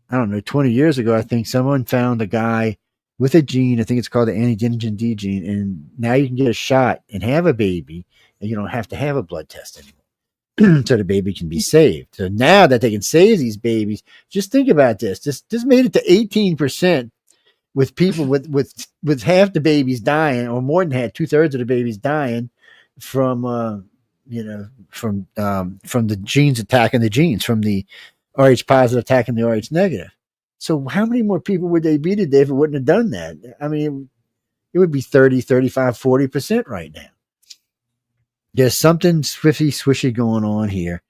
C: I don't know, 20 years ago, I think someone found a guy with a gene. I think it's called the antigen D gene. And now you can get a shot and have a baby, and you don't have to have a blood test anymore. So the baby can be saved. So now that they can save these babies, just think about this. This made it to 18% with people with half the babies dying, or more than half, 2/3 of the babies dying from the genes attacking the genes, from the RH positive attacking the RH negative. So how many more people would they be today if it wouldn't have done that? I mean, it would be 30, 35, 40% right now. There's something swishy going on here,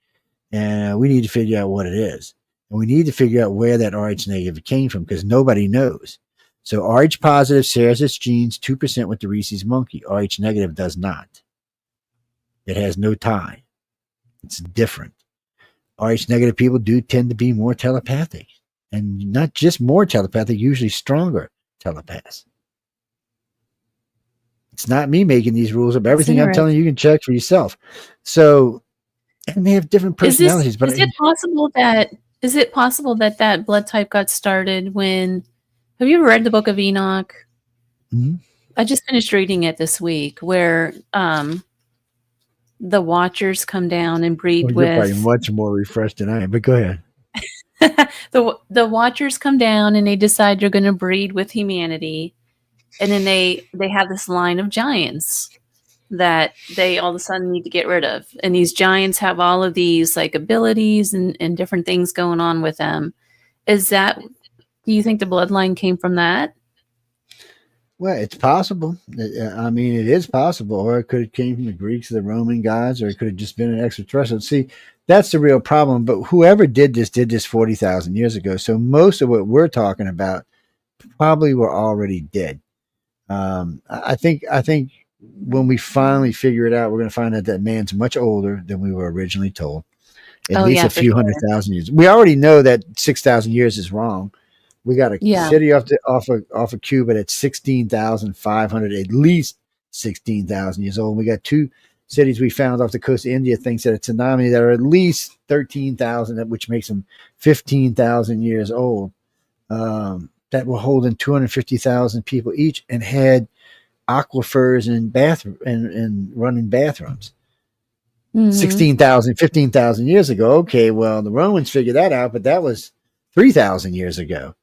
C: and we need to figure out what it is. And we need to figure out where that RH negative came from, because nobody knows. So RH positive shares its genes 2% with the rhesus monkey. RH negative does not. It has no tie. It's different. Rh negative people do tend to be more telepathic, and not just more telepathic, usually stronger telepaths. It's not me making these rules up. Everything I'm telling you, you can check for yourself. So, and they have different personalities.
B: Is it possible that that blood type got started when? Have you ever read the Book of Enoch?
C: Mm-hmm.
B: I just finished reading it this week, where the Watchers come down and breed with.
C: You're probably much more refreshed than I am, but go ahead.
B: The Watchers come down and they decide they're going to breed with humanity, and then they have this line of giants that they all of a sudden need to get rid of, and these giants have all of these like abilities and different things going on with them. Do you think the bloodline came from that?
C: Well, it's possible. I mean, it is possible. Or it could have came from the Greeks or the Roman gods, or it could have just been an extraterrestrial. See, that's the real problem. But whoever did this 40,000 years ago. So most of what we're talking about probably were already dead. I think when we finally figure it out, we're going to find out that man's much older than we were originally told. At least a few 100,000 years. We already know that 6,000 years is wrong. We got a city off of Cuba that's 16,500, at least 16,000 years old. We got two cities we found off the coast of India, things that are tsunami, that are at least 13,000, which makes them 15,000 years old. That were holding 250,000 people each and had aquifers and running bathrooms. 16,000, 15,000 years ago. Okay, well, the Romans figured that out, but that was 3,000 years ago.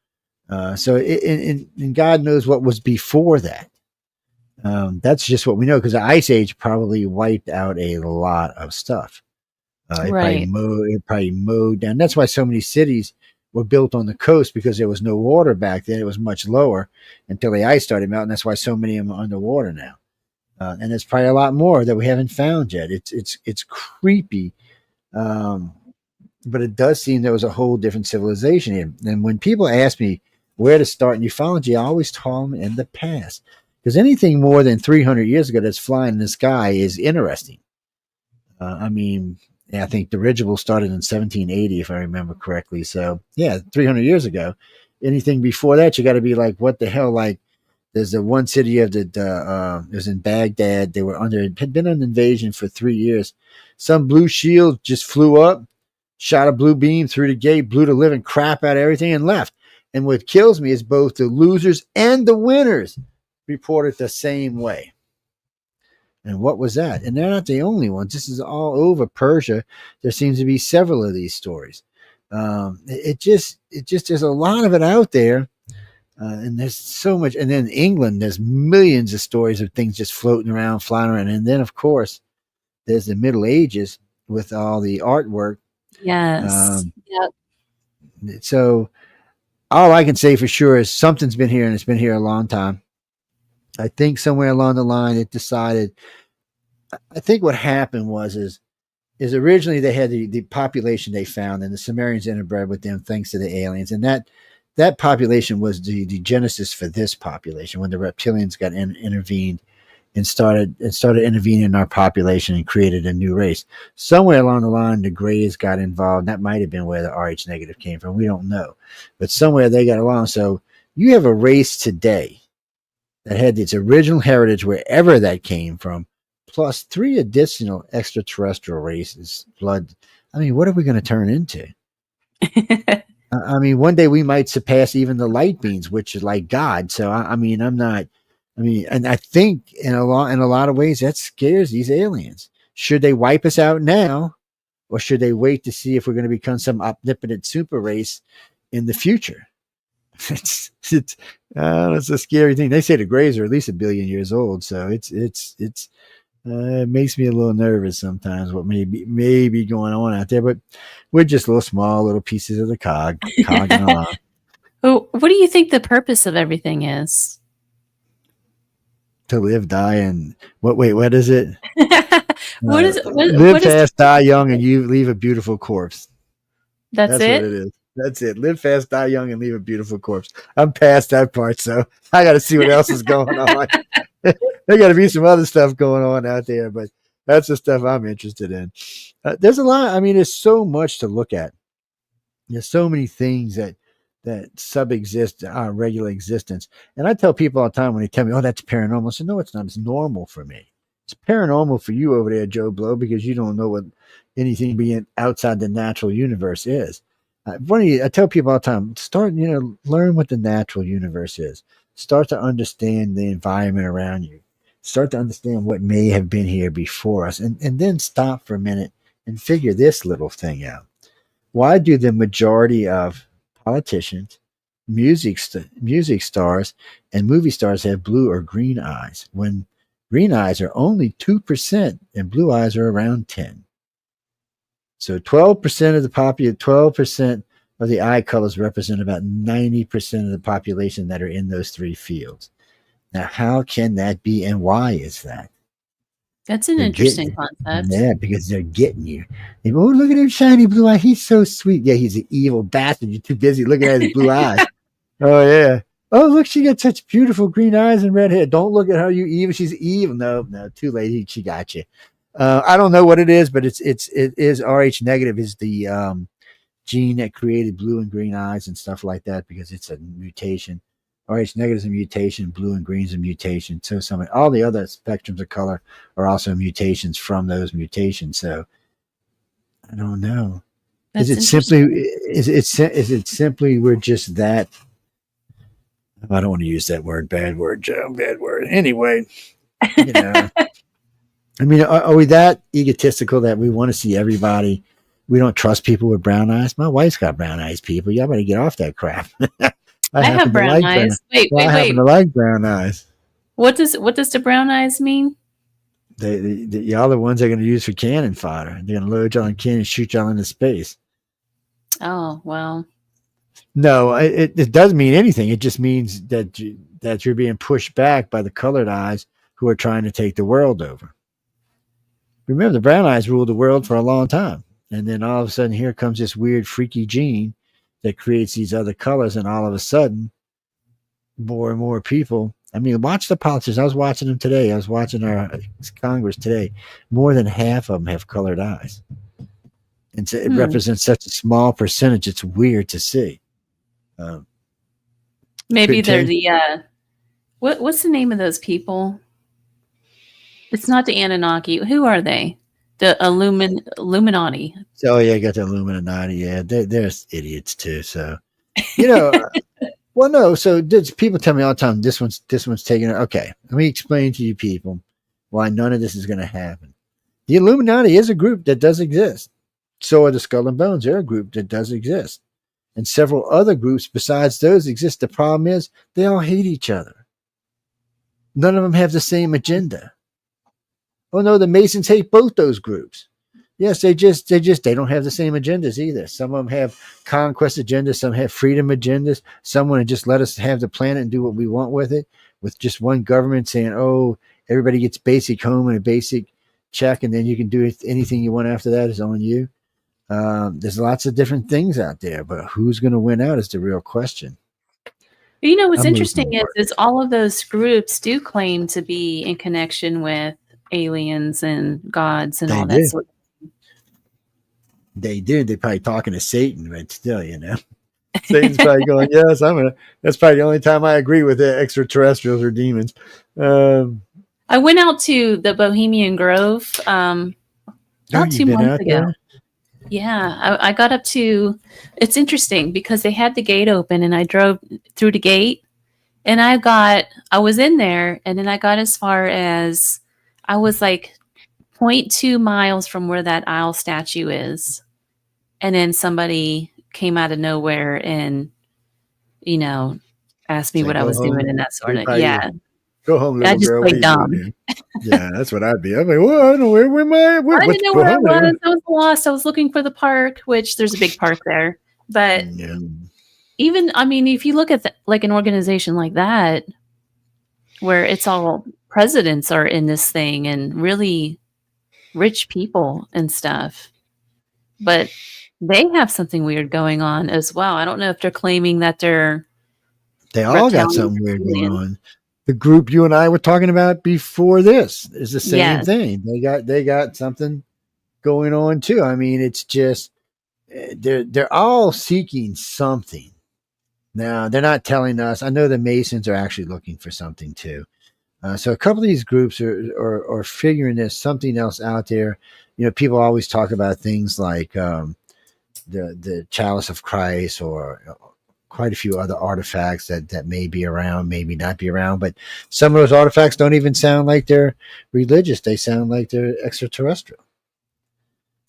C: And God knows what was before that. That's just what we know, because the Ice Age probably wiped out a lot of stuff. It probably mowed down. That's why so many cities were built on the coast, because there was no water back then. It was much lower until the ice started melting. That's why so many of them are underwater now. And there's probably a lot more that we haven't found yet. It's creepy. But it does seem there was a whole different civilization here. And when people ask me where to start in ufology, I always tell them in the past, because anything more than 300 years ago that's flying in the sky is interesting. I think the dirigible started in 1780, if I remember correctly. So, 300 years ago. Anything before that, you got to be like, what the hell? Like, there's the one city of it was in Baghdad. They were had been under invasion for 3 years. Some blue shield just flew up, shot a blue beam through the gate, blew the living crap out of everything, and left. And what kills me is both the losers and the winners reported the same way. And what was that? And they're not the only ones. This is all over Persia. There seems to be several of these stories. It just there's a lot of it out there. And there's so much. And then England, there's millions of stories of things just floating around, flying around. And then, of course, there's the Middle Ages with all the artwork.
B: Yes.
C: So all I can say for sure is something's been here, and it's been here a long time. I think somewhere along the line it decided. I think what happened is originally they had the population they found, and the Sumerians interbred with them thanks to the aliens, and that population was the genesis for this population when the reptilians got intervened and started intervening in our population and created a new race. Somewhere along the line, the Greys got involved. That might have been where the Rh negative came from. We don't know, but somewhere they got along. So you have a race today that had its original heritage wherever that came from, plus 3 additional extraterrestrial races. Blood. I mean, what are we going to turn into? I mean, one day we might surpass even the light beings, which is like God. So, and I think in a lot of ways that scares these aliens. Should they wipe us out now, or should they wait to see if we're going to become some omnipotent super race in the future? It's a scary thing. They say the Greys are at least 1 billion years old, so it makes me a little nervous sometimes what may be going on out there. But we're just little pieces of the cogging along.
B: Well, what do you think the purpose of everything is?
C: To live, die, and what is it?
B: Live
C: fast, die young, and you leave a beautiful corpse.
B: That's it?
C: What it is. That's it. Live fast, die young, and leave a beautiful corpse. I'm past that part, so I got to see what else is going on. There got to be some other stuff going on out there, but That's the stuff I'm interested in. There's a lot. I mean, there's so much to look at. There's so many things that subexist our regular existence. And I tell people all the time when they tell me, "Oh, that's paranormal," I say, "No, it's not. It's normal for me. It's paranormal for you over there, Joe Blow, because you don't know what anything being outside the natural universe is." I tell people all the time, learn what the natural universe is. Start to understand the environment around you. Start to understand what may have been here before us, and then stop for a minute and figure this little thing out. Why do the majority of politicians, music stars, and movie stars have blue or green eyes when green eyes are only 2% and blue eyes are around 10? So 12% of the 12% of the eye colors represent about 90% of the population that are in those three fields. Now, how can that be, and why is that?
B: That's an interesting concept.
C: Yeah, because they're getting you. Oh, look at him, shiny blue eye. He's so sweet. Yeah, he's an evil bastard. You're too busy looking at his blue eyes. Oh, yeah. Oh, look, she got such beautiful green eyes and red hair. Don't look at her, you evil. She's evil. No, too late. She got you. I don't know what it is, but it is Rh negative is the gene that created blue and green eyes and stuff like that, because it's a mutation. Rh negative is a mutation, blue and green is a mutation. So all the other spectrums of color are also mutations from those mutations. So I don't know. Is it simply we're just that? I don't want to use that word. Bad word, Joe. Bad word. Anyway, I mean, are we that egotistical that we want to see everybody? We don't trust people with brown eyes. My wife's got brown eyes, people. Y'all better get off that crap.
B: I have brown eyes. Wait.
C: I happen to like brown eyes.
B: What does the brown eyes mean?
C: Y'all the ones they're going to use for cannon fodder. They're going to load y'all in cannon and shoot y'all into space.
B: Oh, well.
C: No, it doesn't mean anything. It just means that you're being pushed back by the colored eyes who are trying to take the world over. Remember, the brown eyes ruled the world for a long time. And then all of a sudden, here comes this weird, freaky gene that creates these other colors. And all of a sudden, more and more people. I mean, watch the politicians. I was watching them today. I was watching our Congress today. More than half of them have colored eyes. And so it represents such a small percentage. It's weird to see.
B: Maybe they're the what's the name of those people? It's not the Anunnaki. Who are they? The Illuminati.
C: Oh yeah, I got the Illuminati. Yeah, they're idiots too. So well, no. So people tell me all the time, this one's taking it. Okay, let me explain to you people why none of this is going to happen. The Illuminati is a group that does exist. So are the Skull and Bones. They're a group that does exist. And several other groups besides those exist. The problem is they all hate each other. None of them have the same agenda. Oh no, the Masons hate both those groups. Yes, they don't have the same agendas either. Some of them have conquest agendas, some have freedom agendas. Some want to just let us have the planet and do what we want with it, with just one government saying, oh, everybody gets basic home and a basic check, and then you can do anything you want after that is on you. There's lots of different things out there, but who's going to win out is the real question.
B: What's interesting is all of those groups do claim to be in connection with aliens and gods and all that sort of thing.
C: They do. They're probably talking to Satan, but still, Satan's probably going, yes, that's probably the only time I agree with the extraterrestrials or demons.
B: I went out to the Bohemian Grove about 2 months ago. There? Yeah, I got up to, it's interesting because they had the gate open and I drove through the gate and I was in there and then I got as far as, I was like 0.2 miles from where that owl statue is. And then somebody came out of nowhere and, asked me what I was doing and that sort of, yeah.
C: Go home, little
B: girl. I just played dumb.
C: Yeah, that's what I'd be. I'd be, well, I don't know where am I?
B: I didn't know where I was. I was lost. I was looking for the park, which there's a big park there. But even, if you look at like an organization like that, where it's all presidents are in this thing and really rich people and stuff, but they have something weird going on as well. I don't know if they're claiming that they
C: all got something weird going on. the group you and I were talking about before this is the same
B: Yes.
C: thing. They got something going on too. I mean, it's just they're all seeking something. Now they're not telling us. I know the Masons are actually looking for something too. So a couple of these groups are figuring there's something else out there. You know, people always talk about things like the Chalice of Christ or quite a few other artifacts that may be around, maybe not be around. But some of those artifacts don't even sound like they're religious. They sound like they're extraterrestrial.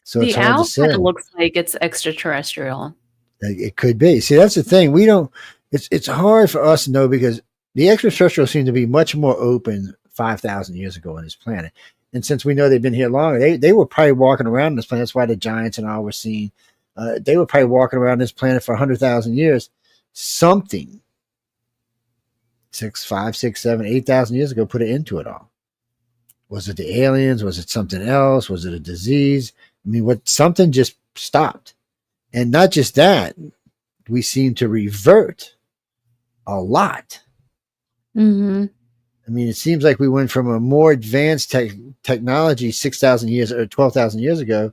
C: So
B: The
C: it's hard to
B: owl
C: say.
B: kind of looks like it's extraterrestrial.
C: It could be. See, that's the thing. We don't. It's hard for us to know because the extraterrestrials seem to be much more open 5,000 years ago on this planet. And since we know they've been here longer, they were probably walking around this planet. That's why the giants and all were seen. They were probably walking around this planet for 100,000 years. Something 5, 6, 7, 8,000 years ago put an end to it all. Was it the aliens? Was it something else? Was it a disease? I mean, something just stopped. And not just that, we seem to revert a lot.
B: Mm-hmm.
C: I mean, it seems like we went from a more advanced technology 6,000 years or 12,000 years ago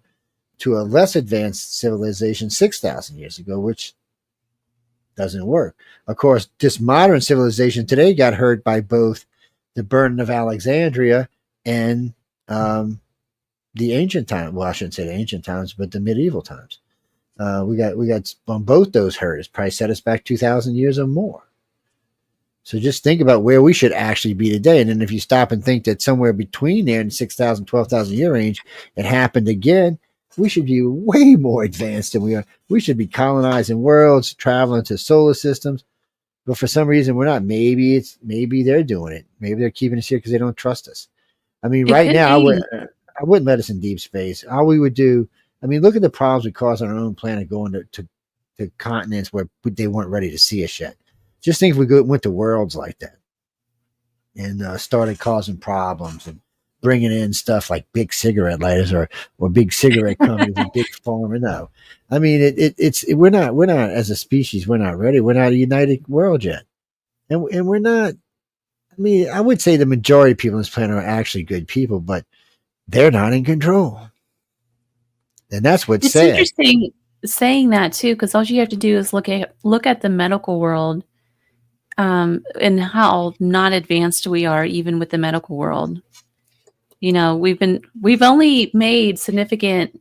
C: to a less advanced civilization 6,000 years ago, which doesn't work. Of course, this modern civilization today got hurt by both the burning of Alexandria and the ancient time. Well, I shouldn't say the ancient times, but the medieval times. We got on both those hurt. It's probably set us back 2,000 years or more. So just think about where we should actually be today. And then if you stop and think that somewhere between there in the 6,000, 12,000 year range, it happened again, we should be way more advanced than we are. We should be colonizing worlds, traveling to solar systems. But for some reason, we're not. Maybe they're doing it. Maybe they're keeping us here because they don't trust us. I mean,
B: It
C: right
B: could
C: now,
B: be.
C: I wouldn't let us in deep space. All we would do, I mean, look at the problems we caused on our own planet going to continents where they weren't ready to see us yet. Just think if we went to worlds like that and started causing problems and bringing in stuff like big cigarette lighters or big cigarette companies and big pharma. No, I mean we're not as a species, we're not ready. We're not a united world yet, and we're not. I mean, I would say the majority of people on this planet are actually good people, but they're not in control, and that's what's
B: It's
C: sad.
B: interesting saying that too, because all you have to do is look at the medical world, and how not advanced we are, even with the medical world. You know, we've only made significant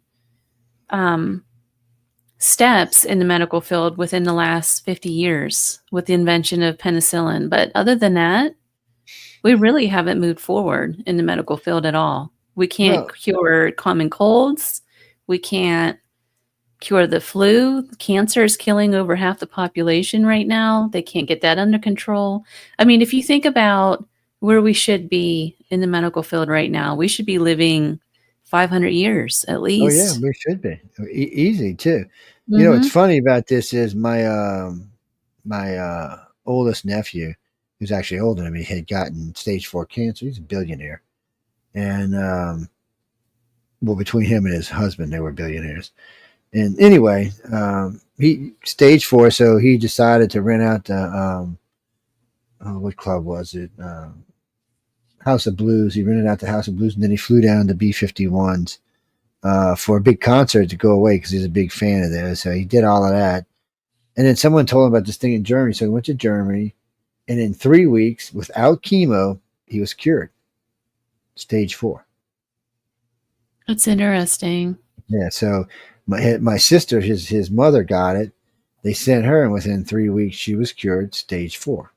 B: steps in the medical field within the last 50 years with the invention of penicillin. But other than that, we really haven't moved forward in the medical field at all. We can't cure common colds. We can't cure the flu. Cancer is killing over half the population right now. They can't get that under control. I mean, if you think about where we should be in the medical field right now, we should be living 500 years at least.
C: Oh yeah, we should be easy too.
B: Mm-hmm.
C: You know, what's funny about this is my oldest nephew, who's actually older than me, had gotten stage 4 cancer. He's a billionaire, and well, between him and his husband, they were billionaires. And anyway, he stage 4, so he decided to rent out the what club was it? House of Blues. He rented out the House of Blues, and then he flew down to B-51s for a big concert to go away because he's a big fan of theirs. So he did all of that, and then someone told him about this thing in Germany. So he went to Germany, and in 3 weeks, without chemo, he was cured. Stage 4.
B: That's interesting.
C: Yeah. So my sister, his mother got it. They sent her, and within 3 weeks, she was cured. Stage 4.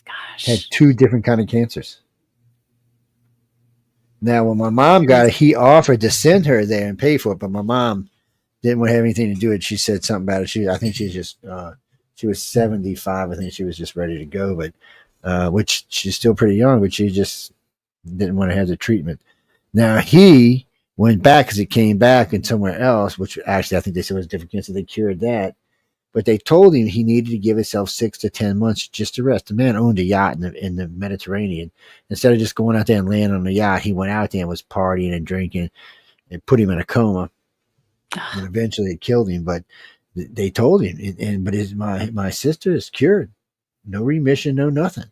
B: Gosh.
C: Had 2 different kind of cancers. Now, when my mom got it, he offered to send her there and pay for it, but my mom didn't want to have anything to do with it. She said something about it. I think she was 75. I think she was just ready to go, but which she's still pretty young, but she just didn't want to have the treatment. Now he went back because he came back and somewhere else, which actually I think they said was a different cancer. They cured that, but they told him he needed to give himself 6 to 10 months just to rest. The man owned a yacht in the Mediterranean. Instead of just going out there and landing on the yacht, he went out there and was partying and drinking. It put him in a coma, and eventually it killed him. But they told him, but my sister is cured. no remission, no nothing.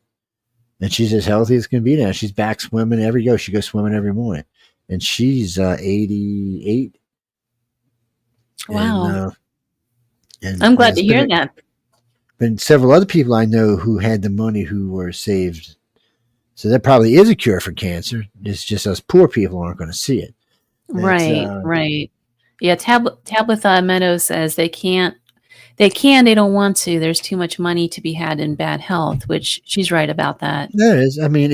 C: And she's as healthy as can be now. She's back swimming she goes swimming every morning. And she's 88.
B: Wow.
C: And
B: I'm glad to hear that.
C: Been several other people I know who had the money who were saved. So that probably is a cure for cancer. It's just us poor people aren't going to see it.
B: Right. Yeah, Tabitha Meadows says they don't want to. There's too much money to be had in bad health, which she's right about that.
C: There is. I mean,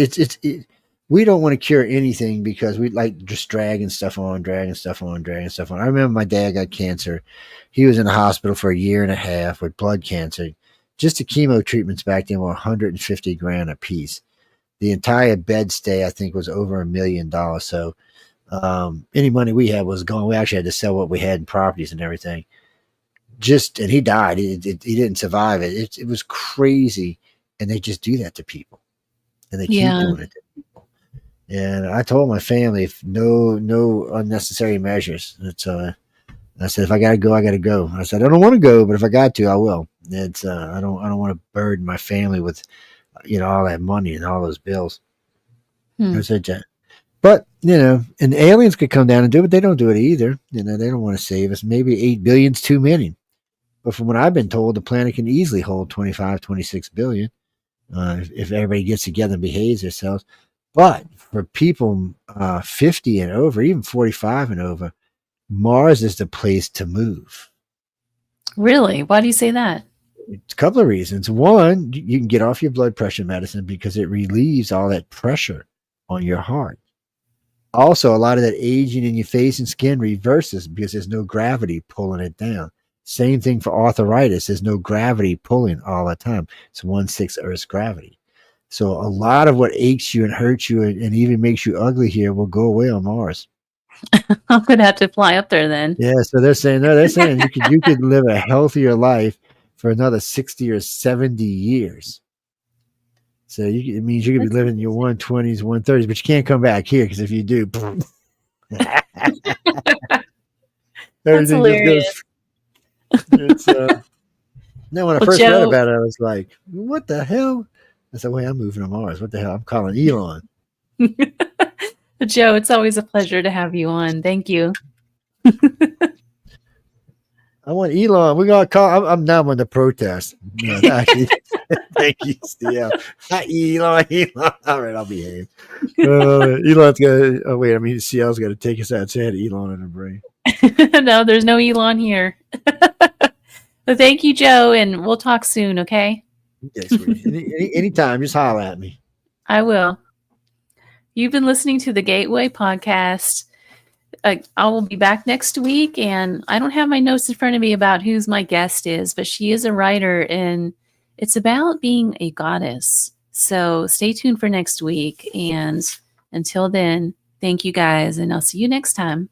C: we don't want to cure anything because we like just dragging stuff on. I remember my dad got cancer. He was in the hospital for a year and a half with blood cancer. Just the chemo treatments back then were $150,000 a piece. The entire bed stay, I think, was over $1 million. So any money we had was gone. We actually had to sell what we had in properties and everything. And he died. He didn't survive it. It was crazy. And they just do that to people. And they keep doing it to people. And I told my family, no unnecessary measures. I said, if I got to go, I got to go. I said, I don't want to go, but if I got to, I will. I don't want to burden my family with, all that money and all those bills. I said, but, and the aliens could come down and do it, but they don't do it either. They don't want to save us. Maybe 8 billion's too many. But from what I've been told, the planet can easily hold 25, 26 billion if everybody gets together and behaves themselves. But for people 50 and over, even 45 and over, Mars is the place to move.
B: Really? Why do you say that?
C: It's a couple of reasons. One, you can get off your blood pressure medicine because it relieves all that pressure on your heart. Also, a lot of that aging in your face and skin reverses because there's no gravity pulling it down. Same thing for arthritis. There's no gravity pulling all the time. It's 1/6 Earth's gravity. So a lot of what aches you and hurts you and even makes you ugly here will go away on Mars.
B: I'm going to have to fly up there then.
C: Yeah, so they're saying you could live a healthier life for another 60 or 70 years. So it means you could be living in your 120s, 130s, but you can't come back here because if you do, everything just goes. Then when I first read about it, I was like, what the hell? I said, wait, I'm moving to Mars. What the hell? I'm calling Elon.
B: Joe, it's always a pleasure to have you on. Thank you.
C: I want Elon. We're going to call. I'm now on the protest. No, actually, thank you, Steve. Hi, Elon. All right, I'll behave. Elon's got to, CL's got to take us out. Say hi to Elon in the brain.
B: No, there's no Elon here. But thank you, Joe, and we'll talk soon, okay?
C: Okay, sweetie. Anytime, just holler at me.
B: I will. You've been listening to the Gateway Podcast. I will be back next week, and I don't have my notes in front of me about who's my guest is, but she is a writer, and it's about being a goddess. So stay tuned for next week, and until then, thank you guys, and I'll see you next time.